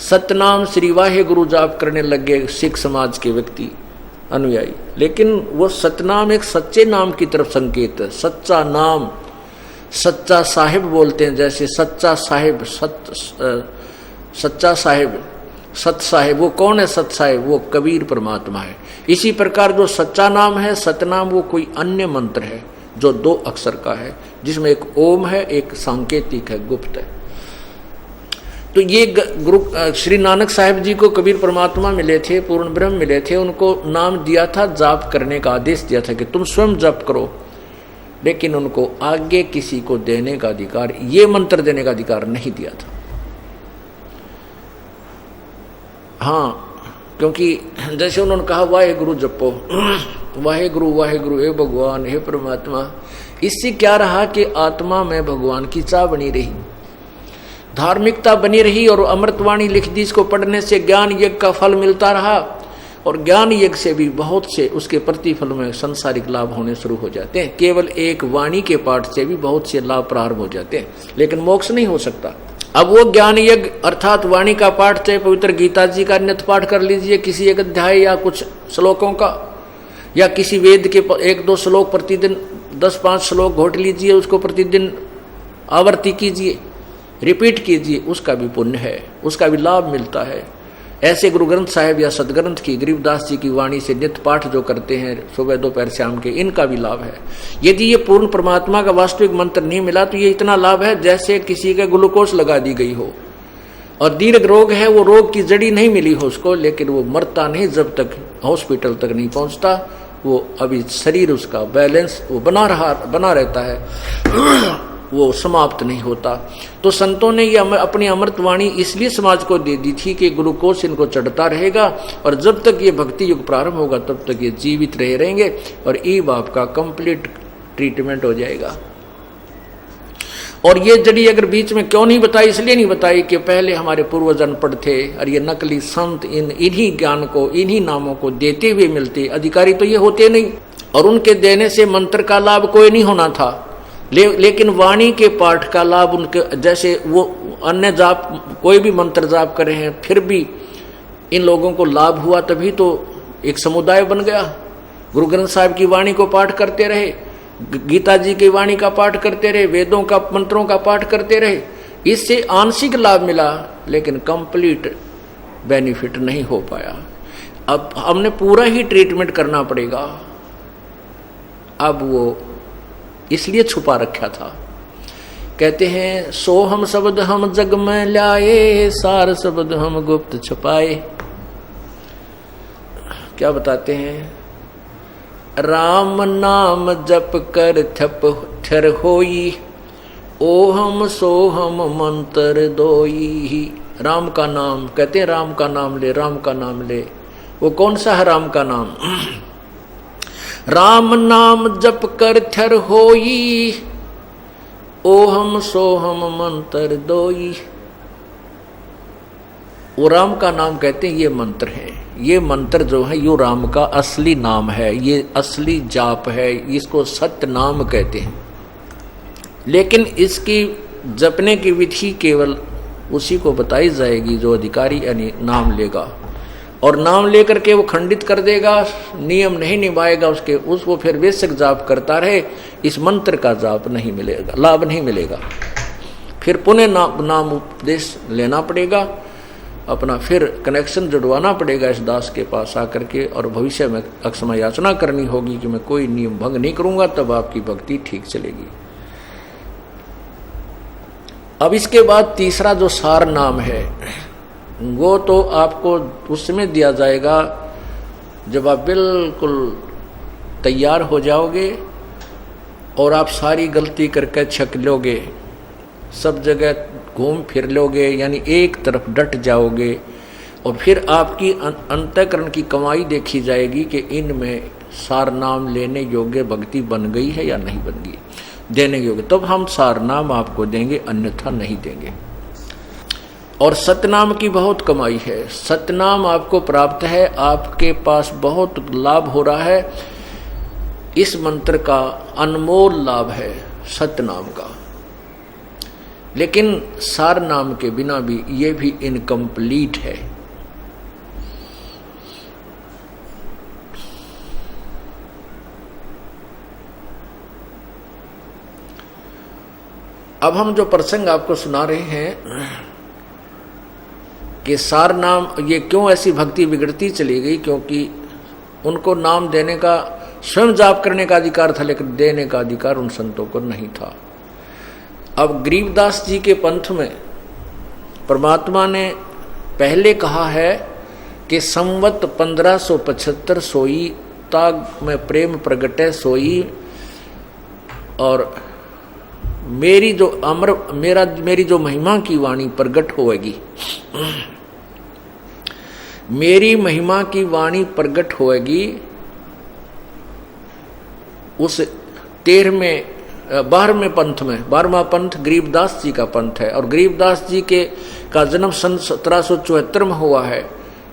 सतनाम श्री वाहे गुरु जाप करने लग गए सिख समाज के व्यक्ति अनुयायी, लेकिन वो सतनाम एक सच्चे नाम की तरफ संकेत है। सच्चा नाम, सच्चा साहिब बोलते हैं, जैसे सच्चा साहिब, सच्चा साहिब, सत साहिब, वो कौन है? सत साहिब वो कबीर परमात्मा है। इसी प्रकार जो सच्चा नाम है सतनाम, वो कोई अन्य मंत्र है जो 2 अक्षर का है, जिसमें एक ओम है, एक सांकेतिक है, गुप्त है। तो ये गुरु श्री नानक साहिब जी को कबीर परमात्मा मिले थे, पूर्ण ब्रह्म मिले थे, उनको नाम दिया था, जाप करने का आदेश दिया था कि तुम स्वयं जाप करो, लेकिन उनको आगे किसी को देने का अधिकार, ये मंत्र देने का अधिकार नहीं दिया था। हाँ, क्योंकि जैसे उन्होंने कहा वाहे गुरु जपो, वाहे गुरु हे भगवान, हे परमात्मा, इससे क्या रहा कि आत्मा में भगवान की चाह बनी रही, धार्मिकता बनी रही, और अमृतवाणी लिख दी, इसको पढ़ने से ज्ञान यज्ञ का फल मिलता रहा, और ज्ञान यज्ञ से भी बहुत से उसके प्रतिफल में संसारिक लाभ होने शुरू हो जाते हैं। केवल एक वाणी के पाठ से भी बहुत से लाभ प्रारंभ हो जाते हैं, लेकिन मोक्ष नहीं हो सकता। अब वो ज्ञान यज्ञ अर्थात वाणी का पाठ, चाहे पवित्र गीता जी का नित्य पाठ कर लीजिए, किसी एक अध्याय या कुछ श्लोकों का, या किसी वेद के 1-2 श्लोक प्रतिदिन, 10-5 श्लोक घोट लीजिए, उसको प्रतिदिन आवर्ती कीजिए, रिपीट कीजिए, उसका भी पुण्य है, उसका भी लाभ मिलता है। ऐसे गुरु ग्रंथ साहिब या सदग्रंथ की गरीबदास जी की वाणी से नित्य पाठ जो करते हैं सुबह दोपहर शाम के, इनका भी लाभ है। यदि ये पूर्ण परमात्मा का वास्तविक मंत्र नहीं मिला तो ये इतना लाभ है जैसे किसी के ग्लूकोज लगा दी गई हो और दीर्घ रोग है, वो रोग की जड़ी नहीं मिली हो उसको, लेकिन वो मरता नहीं जब तक हॉस्पिटल तक नहीं पहुंचता, वो अभी शरीर उसका बैलेंस वो बना रहता है, वो समाप्त नहीं होता। तो संतों ने ये अपनी अमृतवाणी इसलिए समाज को दे दी थी कि ग्लूकोज इनको चढ़ता रहेगा और जब तक ये भक्ति युग प्रारंभ होगा तब तक ये जीवित रहेंगे और ई बाप का कंप्लीट ट्रीटमेंट हो जाएगा। और ये जड़ी अगर बीच में क्यों नहीं बताई, इसलिए नहीं बताई कि पहले हमारे पूर्वज अनपढ़ थे और ये नकली संत इन्हीं ज्ञान को, इन्हीं नामों को देते हुए मिलते, अधिकारी तो ये होते नहीं और उनके देने से मंत्र का लाभ कोई नहीं होना था। लेकिन वाणी के पाठ का लाभ उनके, जैसे वो अन्य जाप कोई भी मंत्र जाप करे हैं फिर भी इन लोगों को लाभ हुआ, तभी तो एक समुदाय बन गया। गुरु ग्रंथ साहिब की वाणी को पाठ करते रहे, गीता जी की वाणी का पाठ करते रहे, वेदों का मंत्रों का पाठ करते रहे, इससे आंशिक लाभ मिला लेकिन कंप्लीट बेनिफिट नहीं हो पाया। अब हमने पूरा ही ट्रीटमेंट करना पड़ेगा। अब वो इसलिए छुपा रखा था। कहते हैं सो हम शब्द हम जग में लाए, सार शब्द हम गुप्त छुपाए। क्या बताते हैं? राम नाम जप कर थप ठर होई, ओ हम सो हम मंत्र दोई। राम का नाम, कहते हैं राम का नाम ले, राम का नाम ले। वो कौन सा है राम का नाम? राम नाम जप कर थर होई, ओ हम सो हम मंत्र दोई। वो राम का नाम कहते हैं, ये मंत्र है। ये मंत्र जो है यो राम का असली नाम है, ये असली जाप है, इसको सत्य नाम कहते हैं। लेकिन इसकी जपने की विधि केवल उसी को बताई जाएगी जो अधिकारी यानी नाम लेगा, और नाम लेकर के वो खंडित कर देगा, नियम नहीं निभाएगा उसको फिर बेशक जाप करता रहे, इस मंत्र का जाप नहीं मिलेगा, लाभ नहीं मिलेगा। फिर पुनः नाम उपदेश लेना पड़ेगा, अपना फिर कनेक्शन जुड़वाना पड़ेगा इस दास के पास आकर के, और भविष्य में अक्षमा याचना करनी होगी कि मैं कोई नियम भंग नहीं करूंगा, तब आपकी भक्ति ठीक चलेगी। अब इसके बाद तीसरा जो सार नाम है वो तो आपको उसमें दिया जाएगा जब आप बिल्कुल तैयार हो जाओगे और आप सारी गलती करके छक लोगे, सब जगह घूम फिर लोगे, यानी एक तरफ डट जाओगे, और फिर आपकी अंतःकरण की कमाई देखी जाएगी कि इनमें सार नाम लेने योग्य भक्ति बन गई है या नहीं बन गई, देने योग्य, तब हम सार नाम आपको देंगे, अन्यथा नहीं देंगे। और सतनाम की बहुत कमाई है, सतनाम आपको प्राप्त है, आपके पास बहुत लाभ हो रहा है, इस मंत्र का अनमोल लाभ है सतनाम का। लेकिन सार नाम के बिना भी ये भी इनकम्प्लीट है। अब हम जो प्रसंग आपको सुना रहे हैं कि सार नाम, ये क्यों ऐसी भक्ति बिगड़ती चली गई, क्योंकि उनको नाम देने का, स्वयं जाप करने का अधिकार था लेकिन देने का अधिकार उन संतों को नहीं था। अब गरीबदास जी के पंथ में परमात्मा ने पहले कहा है कि संवत 1575 सोई, ताग में प्रेम प्रगटे सोई, और मेरी जो महिमा की वाणी प्रगट होएगी, मेरी महिमा की वाणी प्रगट होएगी उस 12वें पंथ में। 12वां पंथ गरीबदास जी का पंथ है, और गरीबदास जी का जन्म सन 1774 में हुआ है।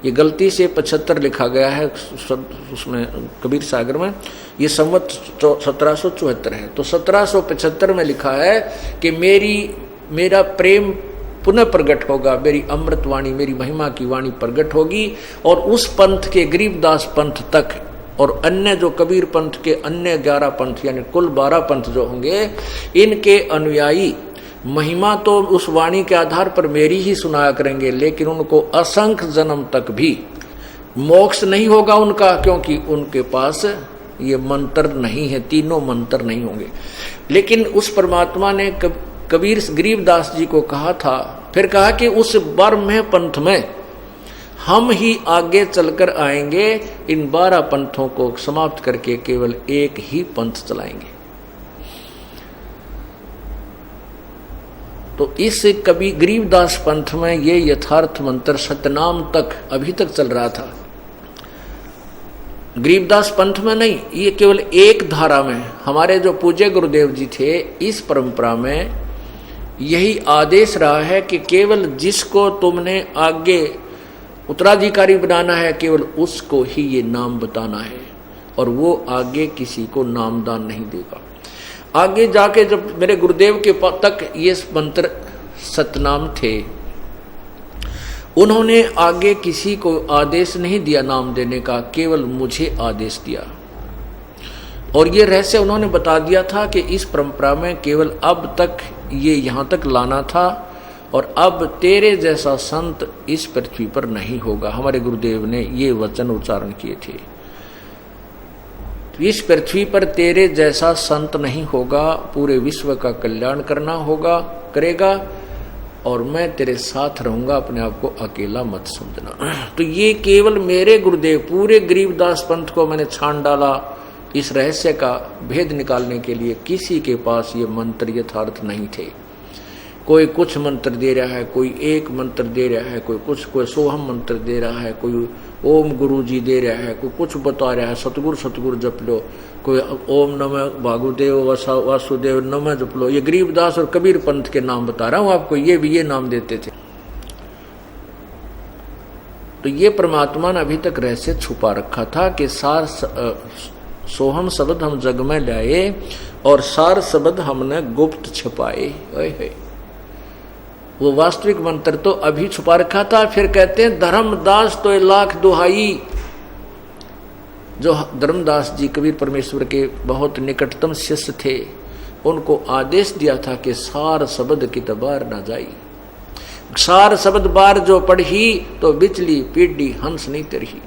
ये गलती से 75 लिखा गया है उसमें कबीर सागर में, ये संवत 1774 है। तो 1775 में लिखा है कि मेरा प्रेम पुनः प्रकट होगा, मेरी अमृतवाणी, मेरी महिमा की वाणी प्रकट होगी, और उस पंथ के गरीबदास पंथ तक और अन्य जो कबीर पंथ के अन्य 11 पंथ यानी कुल 12 पंथ जो होंगे, इनके अनुयायी महिमा तो उस वाणी के आधार पर मेरी ही सुनाया करेंगे, लेकिन उनको असंख्य जन्म तक भी मोक्ष नहीं होगा उनका, क्योंकि उनके पास ये मंत्र नहीं है, तीनों मंत्र नहीं होंगे। लेकिन उस परमात्मा ने कबीर गरीबदास जी को कहा था, फिर कहा कि उस ब्रह्म पंथ में हम ही आगे चलकर आएंगे, इन 12 पंथों को समाप्त करके केवल एक ही पंथ चलाएंगे। तो इस कवि गरीबदास पंथ में ये यथार्थ मंत्र सतनाम तक अभी तक चल रहा था। गरीबदास पंथ में नहीं, ये केवल एक धारा में हमारे जो पूज्य गुरुदेव जी थे, इस परंपरा में यही आदेश रहा है कि केवल जिसको तुमने आगे उत्तराधिकारी बनाना है, केवल उसको ही ये नाम बताना है, और वो आगे किसी को नामदान नहीं देगा। आगे जाके जब मेरे गुरुदेव के तक ये मंत्र सतनाम थे, उन्होंने आगे किसी को आदेश नहीं दिया नाम देने का, केवल मुझे आदेश दिया। और ये रहस्य उन्होंने बता दिया था कि इस परंपरा में केवल अब तक ये यहाँ तक लाना था, और अब तेरे जैसा संत इस पृथ्वी पर नहीं होगा। हमारे गुरुदेव ने ये वचन उच्चारण किए थे, इस पृथ्वी पर तेरे जैसा संत नहीं होगा, पूरे विश्व का कल्याण करना होगा, करेगा, और मैं तेरे साथ रहूंगा, अपने आप को अकेला मत समझना। तो ये केवल मेरे गुरुदेव, पूरे गरीबदास पंथ को मैंने छान डाला इस रहस्य का भेद निकालने के लिए। किसी के पास ये मंत्र यथार्थ नहीं थे। कोई कुछ मंत्र दे रहा है, कोई एक मंत्र दे रहा है, कोई कुछ, कोई सोहम मंत्र दे रहा है, कोई ओम गुरु जी दे रहा है, कोई कुछ बता रहा है, सतगुरु सतगुरु जप लो, कोई ओम नमः भागुदेव वासुदेव नमः जप लो। ये गरीबदास और कबीर पंथ के नाम बता रहा हूँ आपको, ये भी ये नाम देते थे। तो ये परमात्मा ने अभी तक रहस्य छुपा रखा था कि सार सोहम शब्द हम जग में लाए, और सार शब्द हमने गुप्त छुपाए। वो वास्तविक मंत्र तो अभी छुपा रखा था। फिर कहते हैं धर्मदास तो लाख दुहाई, जो धर्मदास जी कबीर परमेश्वर के बहुत निकटतम शिष्य थे, उनको आदेश दिया था कि सार शब्द की तबार ना जाई, सार शब्द बार जो पढ़ी तो बिचली पीढ़ी हंस नहीं तरही।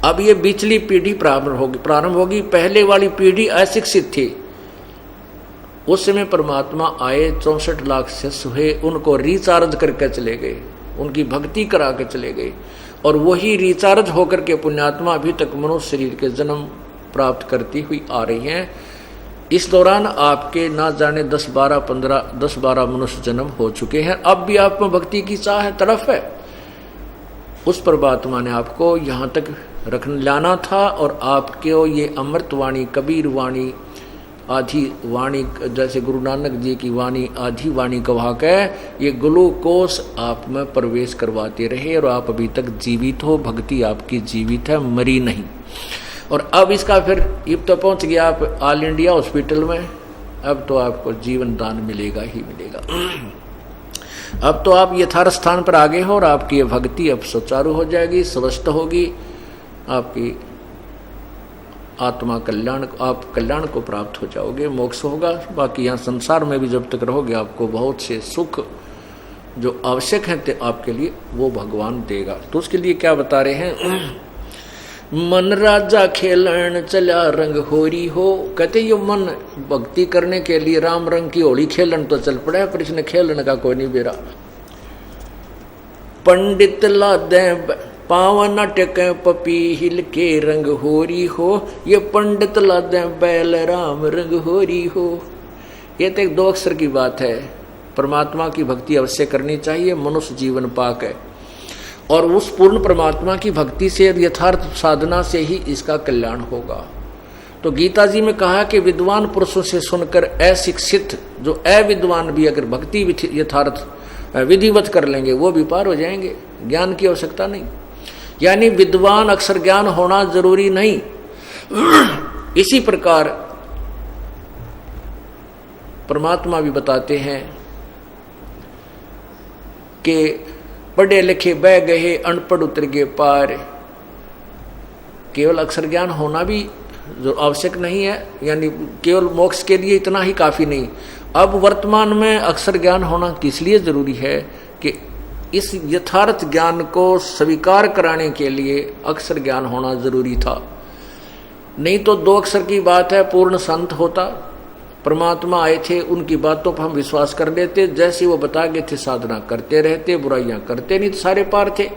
अब ये बिचली पीढ़ी प्रारंभ होगी। पहले वाली पीढ़ी अशिक्षित थी, उस समय परमात्मा आए, 64 लाख शिष्य हुए, उनको रिचार्ज करके चले गए, उनकी भक्ति करा के चले गए, और वही रिचार्ज होकर के पुण्यात्मा अभी तक मनुष्य शरीर के जन्म प्राप्त करती हुई आ रही हैं। इस दौरान आपके ना जाने 10-12 मनुष्य जन्म हो चुके हैं। अब भी आप में भक्ति की चाह है, तड़फ है, उस परमात्मा ने आपको यहाँ तक लाना था, और आपके ये अमृत वाणी, कबीर वाणी, आधी वाणी, जैसे गुरु नानक जी की वाणी आधी वाणी गवा के ये ग्लूकोस आप में प्रवेश करवाते रहे, और आप अभी तक जीवित हो, भक्ति आपकी जीवित है, मरी नहीं। और अब इसका फिर अब तो पहुंच गया आप ऑल इंडिया हॉस्पिटल में, अब तो आपको जीवन दान मिलेगा ही मिलेगा। अब तो आप यथार्थ स्थान पर आगे हो, और आपकी ये भक्ति अब सुचारू हो जाएगी, स्वस्थ होगी, आपकी आत्मा कल्याण, आप कल्याण को प्राप्त हो जाओगे, मोक्ष होगा। बाकी यहाँ संसार में भी जब तक रहोगे आपको बहुत से सुख जो आवश्यक हैं आपके लिए, वो भगवान देगा। तो उसके लिए क्या बता रहे हैं, मन राजा खेलन चला रंग होरी हो। कहते ये मन भक्ति करने के लिए राम रंग की होली खेलन तो चल पड़ा है, पर इसने खेलन का कोई नहीं बेरा। पंडित लादे पावन अटक पपी हिल के रंग होरी हो, ये पंडित लादे बैल राम रंग होरी हो। ये तो एक 2 अक्षर की बात है। परमात्मा की भक्ति अवश्य करनी चाहिए, मनुष्य जीवन पाक है, और उस पूर्ण परमात्मा की भक्ति से, यथार्थ साधना से ही इसका कल्याण होगा। तो गीता जी में कहा कि विद्वान पुरुषों से सुनकर अशिक्षित जो अविद्वान भी अगर भक्ति यथार्थ विधिवत कर लेंगे, वो भी पार हो जाएंगे, ज्ञान की आवश्यकता नहीं। यानी विद्वान अक्षर ज्ञान होना जरूरी नहीं। इसी प्रकार परमात्मा भी बताते हैं कि पढ़े लिखे बह गए, अनपढ़ उतर गए पार। केवल अक्षर ज्ञान होना भी जो आवश्यक नहीं है, यानी केवल मोक्ष के लिए इतना ही काफी नहीं। अब वर्तमान में अक्षर ज्ञान होना किस लिए जरूरी है कि इस यथार्थ ज्ञान को स्वीकार कराने के लिए अक्षर ज्ञान होना जरूरी था। नहीं तो 2 अक्षर की बात है, पूर्ण संत होता, परमात्मा आए थे, उनकी बातों पर हम विश्वास कर लेते, जैसे वो बता गए थे साधना करते रहते, बुराइयां करते नहीं तो सारे पार थे।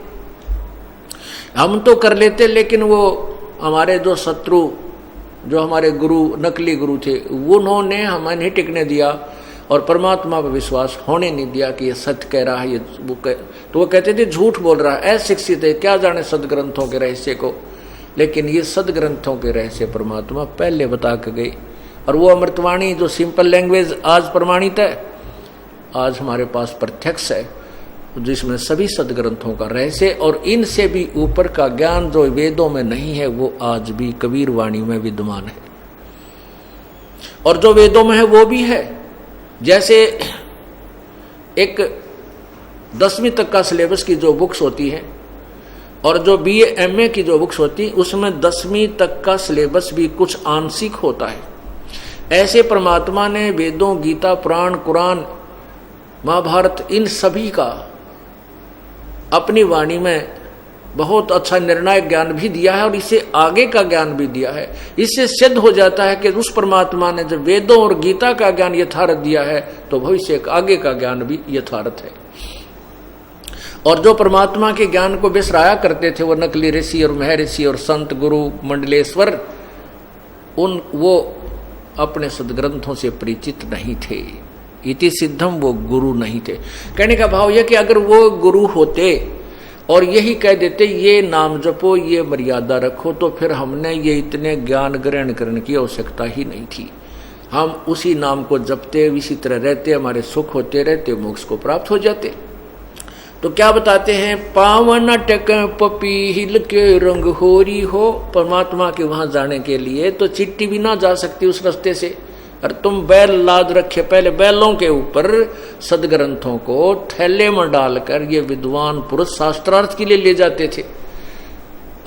हम तो कर लेते, लेकिन वो हमारे जो शत्रु, जो हमारे गुरु, नकली गुरु थे, उन्होंने हमें नहीं टिकने दिया और परमात्मा पर विश्वास होने नहीं दिया कि ये सत्य कह रहा है, ये तो वो कहते थे झूठ बोल रहा है, अशिक्षित है, क्या जाने सदग्रंथों के रहस्य को। लेकिन ये सदग्रंथों के रहस्य परमात्मा पहले बता के गई, और वो अमृतवाणी जो सिंपल लैंग्वेज आज प्रमाणित है, आज हमारे पास प्रत्यक्ष है, जिसमें सभी सदग्रंथों का रहस्य और इनसे भी ऊपर का ज्ञान जो वेदों में नहीं है वो आज भी कबीर वाणी में विद्यमान है। और जो वेदों में है वो भी है। जैसे एक 10वीं तक का सिलेबस की जो बुक्स होती है और जो BA MA की जो बुक्स होती है, उसमें 10वीं तक का सिलेबस भी कुछ आंशिक होता है। ऐसे परमात्मा ने वेदों, गीता, पुराण, कुरान, महाभारत, इन सभी का अपनी वाणी में बहुत अच्छा निर्णायक ज्ञान भी दिया है और इससे आगे का ज्ञान भी दिया है। इससे सिद्ध हो जाता है कि उस परमात्मा ने जब वेदों और गीता का ज्ञान यथार्थ दिया है तो भविष्य आगे का ज्ञान भी यथार्थ है। और जो परमात्मा के ज्ञान को बिसराया करते थे वो नकली ऋषि और महर्षि और संत, गुरु, मंडलेश्वर, वो अपने सदग्रंथों से परिचित नहीं थे। इति सिद्धम, वो गुरु नहीं थे। कहने का भाव यह कि अगर वो गुरु होते और यही कह देते ये नाम जपो, ये मर्यादा रखो, तो फिर हमने ये इतने ज्ञान ग्रहण करने की आवश्यकता ही नहीं थी। हम उसी नाम को जपते, इसी तरह रहते, हमारे सुख होते रहते, मोक्ष को प्राप्त हो जाते। तो क्या बताते हैं, पावन अटक पपीहिल के रंग होरी हो। परमात्मा के वहां जाने के लिए तो चिट्ठी भी ना जा सकती उस रास्ते से। और तुम बैल लाद रखे, पहले बैलों के ऊपर सदग्रंथों को थैले में डालकर ये विद्वान पुरुष शास्त्रार्थ के लिए ले जाते थे।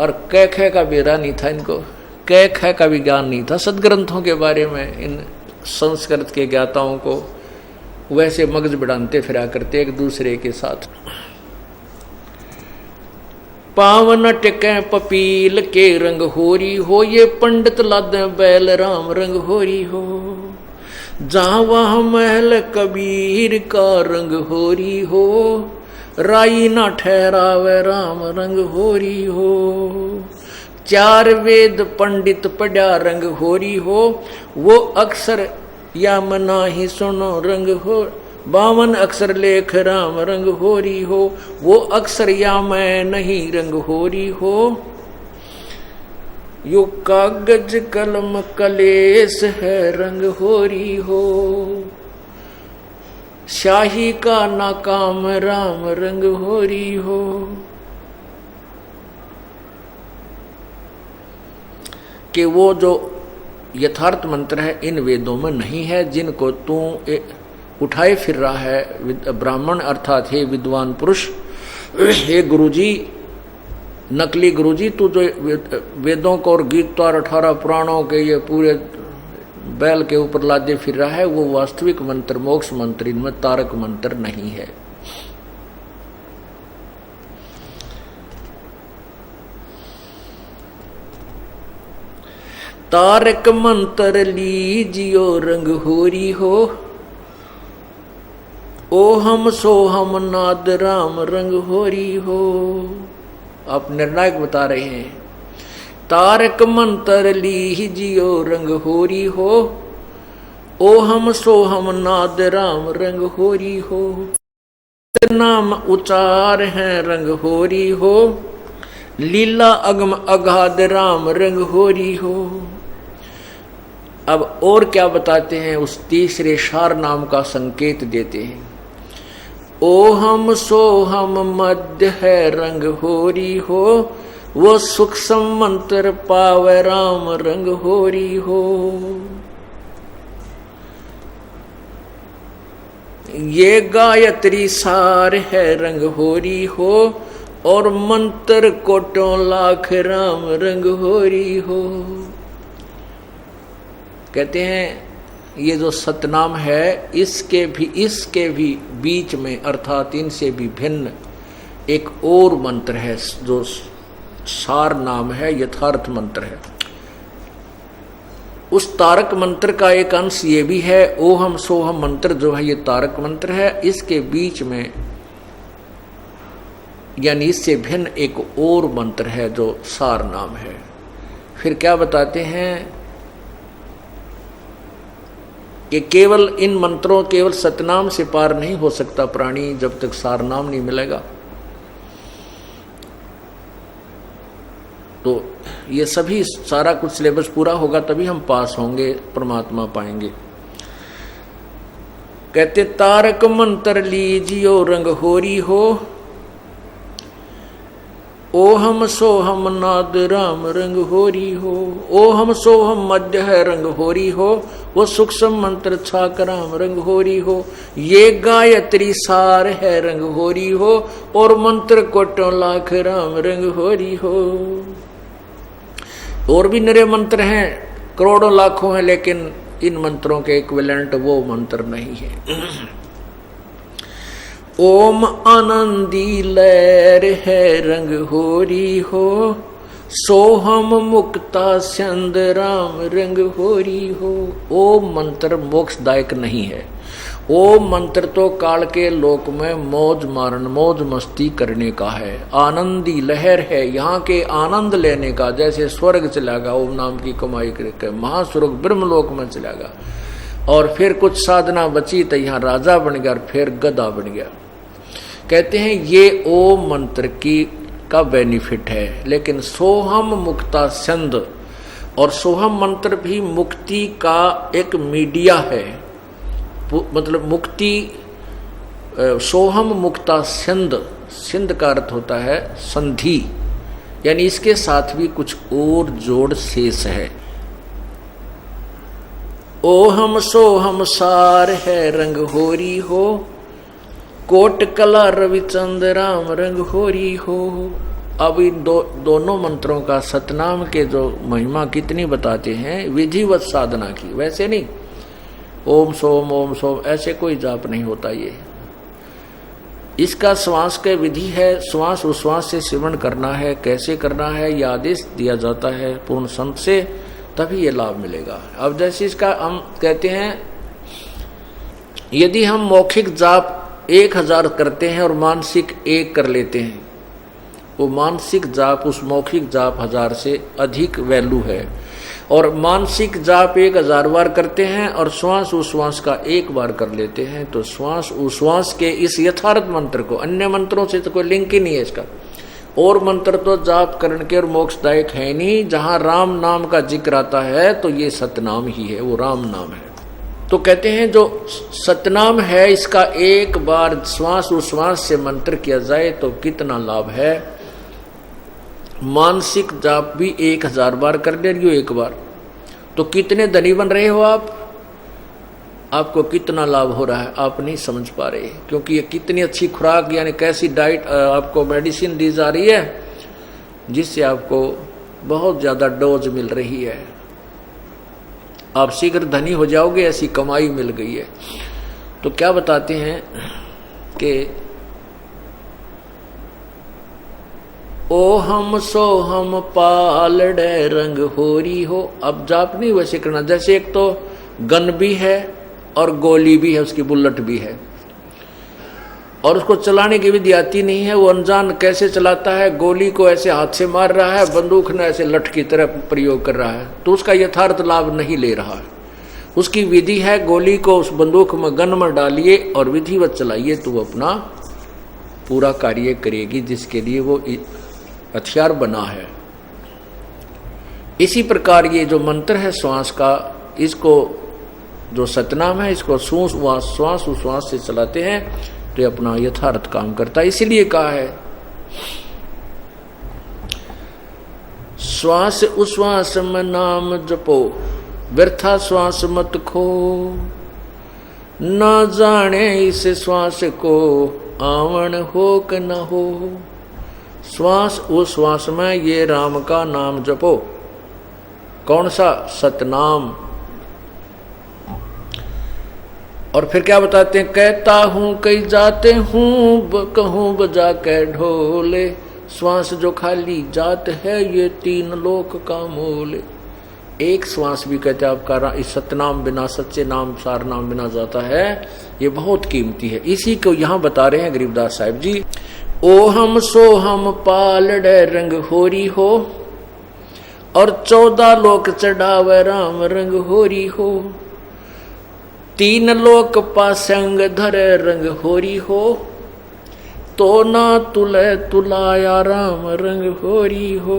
और कै खे का बेरा नहीं था इनको, कै खे का भी ज्ञान नहीं था सदग्रंथों के बारे में। इन संस्कृत के ज्ञाताओं को वैसे मगज बिड़ाते फिरा करते एक दूसरे के साथ। पावन टिके पपील के रंग होरी हो, ये पंडित लादे बैल राम रंग होरी हो। जहाँ वहाँ महल कबीर का रंग होरी हो, राई ना ठहरावे राम रंग होरी हो। 4 वेद पंडित पढ़ा रंग होरी हो, वो अक्षर या मना ही सुनो रंग हो। 52 अक्षर लेख राम रंग होरी हो, वो अक्षर या मैं नहीं रंग होरी हो। यो कागज कलम कलेस है रंग होरी हो, शाही का नाकाम राम रंग होरी हो। कि वो जो यथार्थ मंत्र है इन वेदों में नहीं है, जिनको तू उठाए फिर रहा है ब्राह्मण अर्थात हे विद्वान पुरुष, हे गुरुजी, नकली गुरुजी, तू जो वेदों को और गीता और 18 पुराणों के ये पूरे बैल के ऊपर लादे फिर रहा है, वो वास्तविक मंत्र, मोक्ष मंत्र, इनमें तारक मंत्र नहीं है। तारक मंत्र लीजियो रंग होरी हो, ओ हम सो हम नाद राम रंग होरी हो। आप निर्णायक बता रहे हैं, तारक मंत्र लीजियो रंग होरी हो, ओ हम सो हम नाद राम रंग होरी हो। नाम उचार हैं रंग होरी हो, लीला अगम अगाध राम रंग होरी हो। अब और क्या बताते हैं, उस तीसरे शार नाम का संकेत देते हैं। ओ हम सो हम मध्य है रंग होरी हो, वो सूक्ष्म मंत्र पावे राम रंग होरी हो। ये गायत्री सार है रंग होरी हो, और मंत्र कोटों लाख राम रंग होरी हो। कहते हैं ये जो सतनाम है इसके भी बीच में अर्थात इनसे भी भिन्न एक और मंत्र है जो सार नाम है, यथार्थ मंत्र है। उस तारक मंत्र का एक अंश ये भी है, ओहम सोहम मंत्र जो है ये तारक मंत्र है। इसके बीच में यानी इससे भिन्न एक और मंत्र है जो सार नाम है। फिर क्या बताते हैं कि केवल इन मंत्रों, केवल सतनाम से पार नहीं हो सकता प्राणी जब तक सार नाम नहीं मिलेगा। तो ये सभी सारा कुछ सिलेबस पूरा होगा तभी हम पास होंगे, परमात्मा पाएंगे। कहते तारक मंत्र लीजियो रंग होरी हो, ओहम सोहम नाद राम रंग होरी हो। ओहम सोहम मध्य है रंग होरी हो, वो सूक्ष्म मंत्र छाक राम रंग होरी हो। ये गायत्री सार है रंग होरी हो, और मंत्र कोटों लाख राम रंग होरी हो। और भी नरे मंत्र हैं, करोड़ों लाखों हैं, लेकिन इन मंत्रों के इक्विवेलेंट वो मंत्र नहीं है। ओम आनंदी लहर है रंग होरी हो, सोहम मुक्ता चंद राम रंग होरी हो। ओम मंत्र मोक्षदायक नहीं है। ओम मंत्र तो काल के लोक में मौज मारन, मौज मस्ती करने का है। आनंदी लहर है, यहाँ के आनंद लेने का। जैसे स्वर्ग चला गया ओम नाम की कमाई करके, महास्वर्ग ब्रह्मलोक में चला गया, और फिर कुछ साधना बची तो यहाँ राजा बन गया और फिर गधा बन गया। कहते हैं ये ओम मंत्र का बेनिफिट है। लेकिन सोहम मुक्ता छंद, और सोहम मंत्र भी मुक्ति का एक मीडिया है, मतलब मुक्ति। सोहम मुक्ता छंद, सिंध का अर्थ होता है संधि, यानी इसके साथ भी कुछ और जोड़ शेष है। ओहम सोहम सार है रंग होरी हो, कोट कला रविचंद राम रंग होरी हो। अब इन दोनों मंत्रों का सतनाम के जो महिमा कितनी बताते हैं, विधिवत साधना की, वैसे नहीं ओम सोम ऐसे कोई जाप नहीं होता। ये इसका श्वास के विधि है, श्वास उश्वास से सेवन करना है। कैसे करना है ये आदेश दिया जाता है पूर्ण संत से, तभी ये लाभ मिलेगा। अब जैसे इसका हम कहते हैं, यदि हम मौखिक जाप 1000 करते हैं और मानसिक 1 कर लेते हैं, वो मानसिक जाप उस मौखिक जाप 1000 से अधिक वैल्यू है। और मानसिक जाप 1000 बार करते हैं और श्वास उश्वास का 1 बार कर लेते हैं, तो श्वास उश्वास के इस यथार्थ मंत्र को, अन्य मंत्रों से तो कोई लिंक ही नहीं है इसका। और मंत्र तो जाप करण के और मोक्षदायक है नहीं। जहां राम नाम का जिक्र आता है तो ये सतनाम ही है, वो राम नाम है। तो कहते हैं जो सतनाम है, इसका 1 बार श्वास उश्वास से मंत्र किया जाए तो कितना लाभ है। मानसिक जाप भी 1000 बार कर ले रही हो 1 बार, तो कितने धनी बन रहे हो आप, आपको कितना लाभ हो रहा है आप नहीं समझ पा रहे। क्योंकि ये कितनी अच्छी खुराक, यानी कैसी डाइट, आपको मेडिसिन दी जा रही है जिससे आपको बहुत ज़्यादा डोज मिल रही है। आप शीघ्र धनी हो जाओगे, ऐसी कमाई मिल गई है। तो क्या बताते हैं कि ओहम सोहम पालड़े रंग होरी हो। अब जाप नहीं वैसे करना, जैसे एक तो गन भी है और गोली भी है, उसकी बुलेट भी है, और उसको चलाने की विधि आती नहीं है। वो अनजान कैसे चलाता है, गोली को ऐसे हाथ से मार रहा है, बंदूक ने ऐसे लठ की तरह प्रयोग कर रहा है, तो उसका यथार्थ लाभ नहीं ले रहा है। उसकी विधि है, गोली को उस बंदूक में गन में डालिए और विधिवत चलाइए तो वो अपना पूरा कार्य करेगी जिसके लिए वो हथियार बना है। इसी प्रकार ये जो मंत्र है श्वास का, इसको जो सतनाम है, इसको श्वास उश्वास से चलाते हैं तो अपना यथार्थ काम करता है। इसीलिए कहा है श्वास उश्वास में नाम जपो, व्यर्था श्वास मत खो, न जाने इस श्वास को आवन हो कि न हो। श्वास उश्वास में ये राम का नाम जपो। कौन सा? सतनाम। और फिर क्या बताते हैं, कहता हूं कई जाते हूं कहूं बजा के ढोले, श्वास जो खाली जात है ये 3 लोक का मोल। एक श्वास भी कहते हैं आपका इस सतनाम बिना, सच्चे नाम सार नाम बिना जाता है, ये बहुत कीमती है। इसी को यहाँ बता रहे हैं गरीबदास साहिब जी। ओ हम सो हम पालड़े रंग होरी हो, और 14 लोक चढ़ावे राम रंग होरी हो, 3 लोक पासंग धरे रंग होरी हो, तो ना तुले तुलाया राम रंग होरी हो।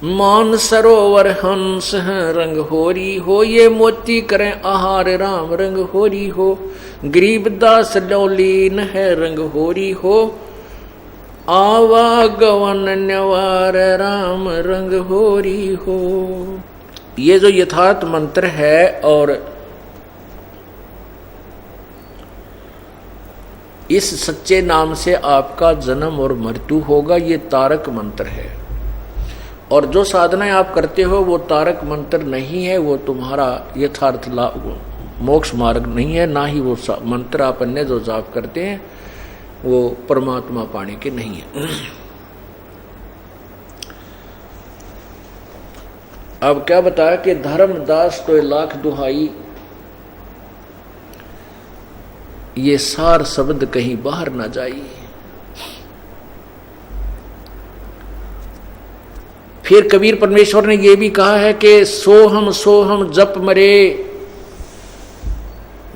मान सरोवर हंस हैं रंग होरी हो, ये मोती करें आहार राम रंग होरी हो, गरीबदास लौलीन है रंग होरी हो, आवागवन न्यवार राम रंग होरी हो। ये जो यथार्थ मंत्र है और इस सच्चे नाम से आपका जन्म और मृत्यु होगा, ये तारक मंत्र है। और जो साधनाएं आप करते हो वो तारक मंत्र नहीं है, वो तुम्हारा यथार्थ मोक्ष मार्ग नहीं है, ना ही वो मंत्र आप अन्य जो जाप करते हैं वो परमात्मा पाने के नहीं है। अब क्या बताया कि धर्मदास तो 1,00,000 दुहाई, ये सार शब्द कहीं बाहर ना जाई। फिर कबीर परमेश्वर ने यह भी कहा है कि सोहम जप मरे,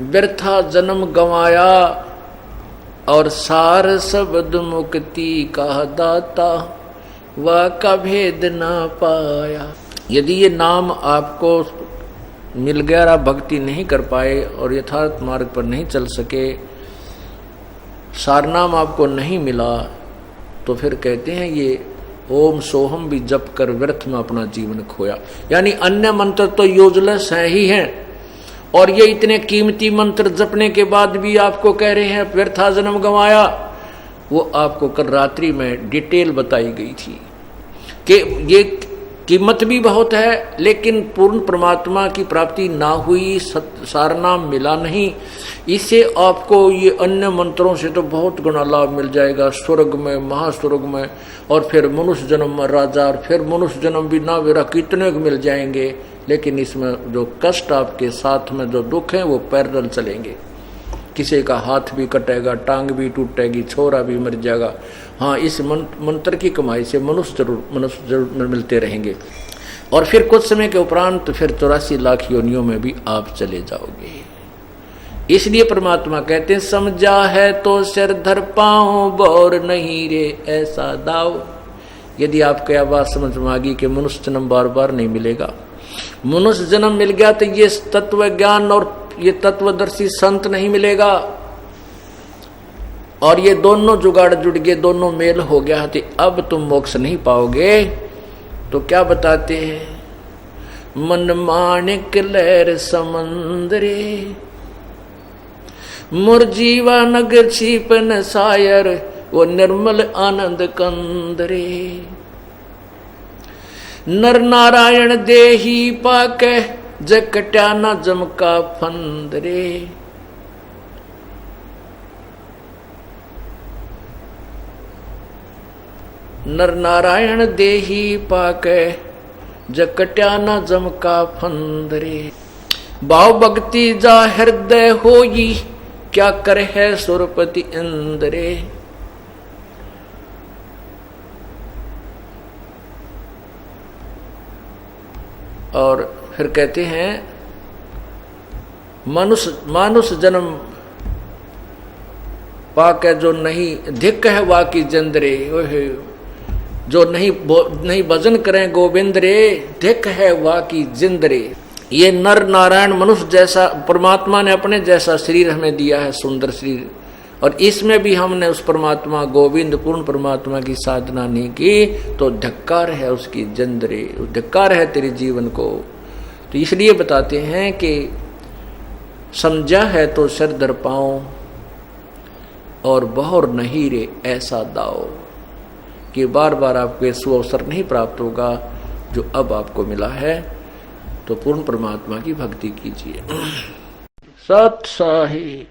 व्यर्था जन्म गंवाया, और सार शब्द मुक्ति का दाता, वह का भेद ना पाया। यदि ये नाम आपको मिल गया, आप भक्ति नहीं कर पाए और यथार्थ मार्ग पर नहीं चल सके, सारनाम आपको नहीं मिला, तो फिर कहते हैं ये ओम सोहम भी जप कर व्यर्थ में अपना जीवन खोया। यानी अन्य मंत्र तो यूजलेस है ही हैं, और ये इतने कीमती मंत्र जपने के बाद भी आपको कह रहे हैं व्यर्था जन्म गंवाया। वो आपको कल रात्रि में डिटेल बताई गई थी कि ये कीमत भी बहुत है, लेकिन पूर्ण परमात्मा की प्राप्ति ना हुई, सारनाम मिला नहीं। इससे आपको ये अन्य मंत्रों से तो बहुत गुना लाभ मिल जाएगा, स्वर्ग में, महास्वर्ग में, और फिर मनुष्य जन्म में राजा, और फिर मनुष्य जन्म भी ना वेरा कितने को मिल जाएंगे। लेकिन इसमें जो कष्ट आपके साथ में जो दुख है वो पैरेलल चलेंगे। किसी का हाथ भी कटेगा, टांग भी टूटेगी, छोरा भी मर जाएगा। हाँ, इस मंत्र की कमाई से मनुष्य जरूर मिलते रहेंगे। और फिर कुछ समय के उपरांत फिर 84 लाख योनियों में भी आप चले जाओगे। इसलिए परमात्मा कहते हैं समझा है तो सिर धर पाओ, बौर नहीं रे ऐसा दाव। यदि आपको यह बात समझ में आ गई कि मनुष्य जन्म बार बार नहीं मिलेगा, मनुष्य जन्म मिल गया तो ये तत्व ज्ञान और ये तत्वदर्शी संत नहीं मिलेगा, और ये दोनों जुगाड़ जुड़ गए, दोनों मेल हो गया, तो अब तुम मोक्ष नहीं पाओगे। तो क्या बताते हैं, मन माणिक लहर समंदरे, मुरजीवा नगर छिपन सायर, वो निर्मल आनंद कंदरे, नर नारायण देही पाके, जकट्या न जमका फंदरे। नर नारायण देही पाके, जकट्या न जमका फंदरे। भाव भक्ति जा हृदय होई, क्या कर है सुरपति इंद्रे। और फिर कहते हैं मानुष जन्म पाके जो नहीं, धिक है वाकी जंदरे, जो नहीं भजन करें गोविंद रे, धिक है वाकी जिंदरे। ये नर नारायण मनुष्य जैसा परमात्मा ने अपने जैसा शरीर हमें दिया है, सुंदर शरीर, और इसमें भी हमने उस परमात्मा गोविंद पूर्ण परमात्मा की साधना नहीं की, तो धिक्कार है उसकी जंदरे, धिक्कार है तेरे जीवन को। तो इसलिए बताते हैं कि समझा है तो सिर धर पाओ, और बहुर नहीं रे ऐसा दाओ कि बार बार आपको ये सुअवसर नहीं प्राप्त होगा जो अब आपको मिला है। तो पूर्ण परमात्मा की भक्ति कीजिए। सत साही।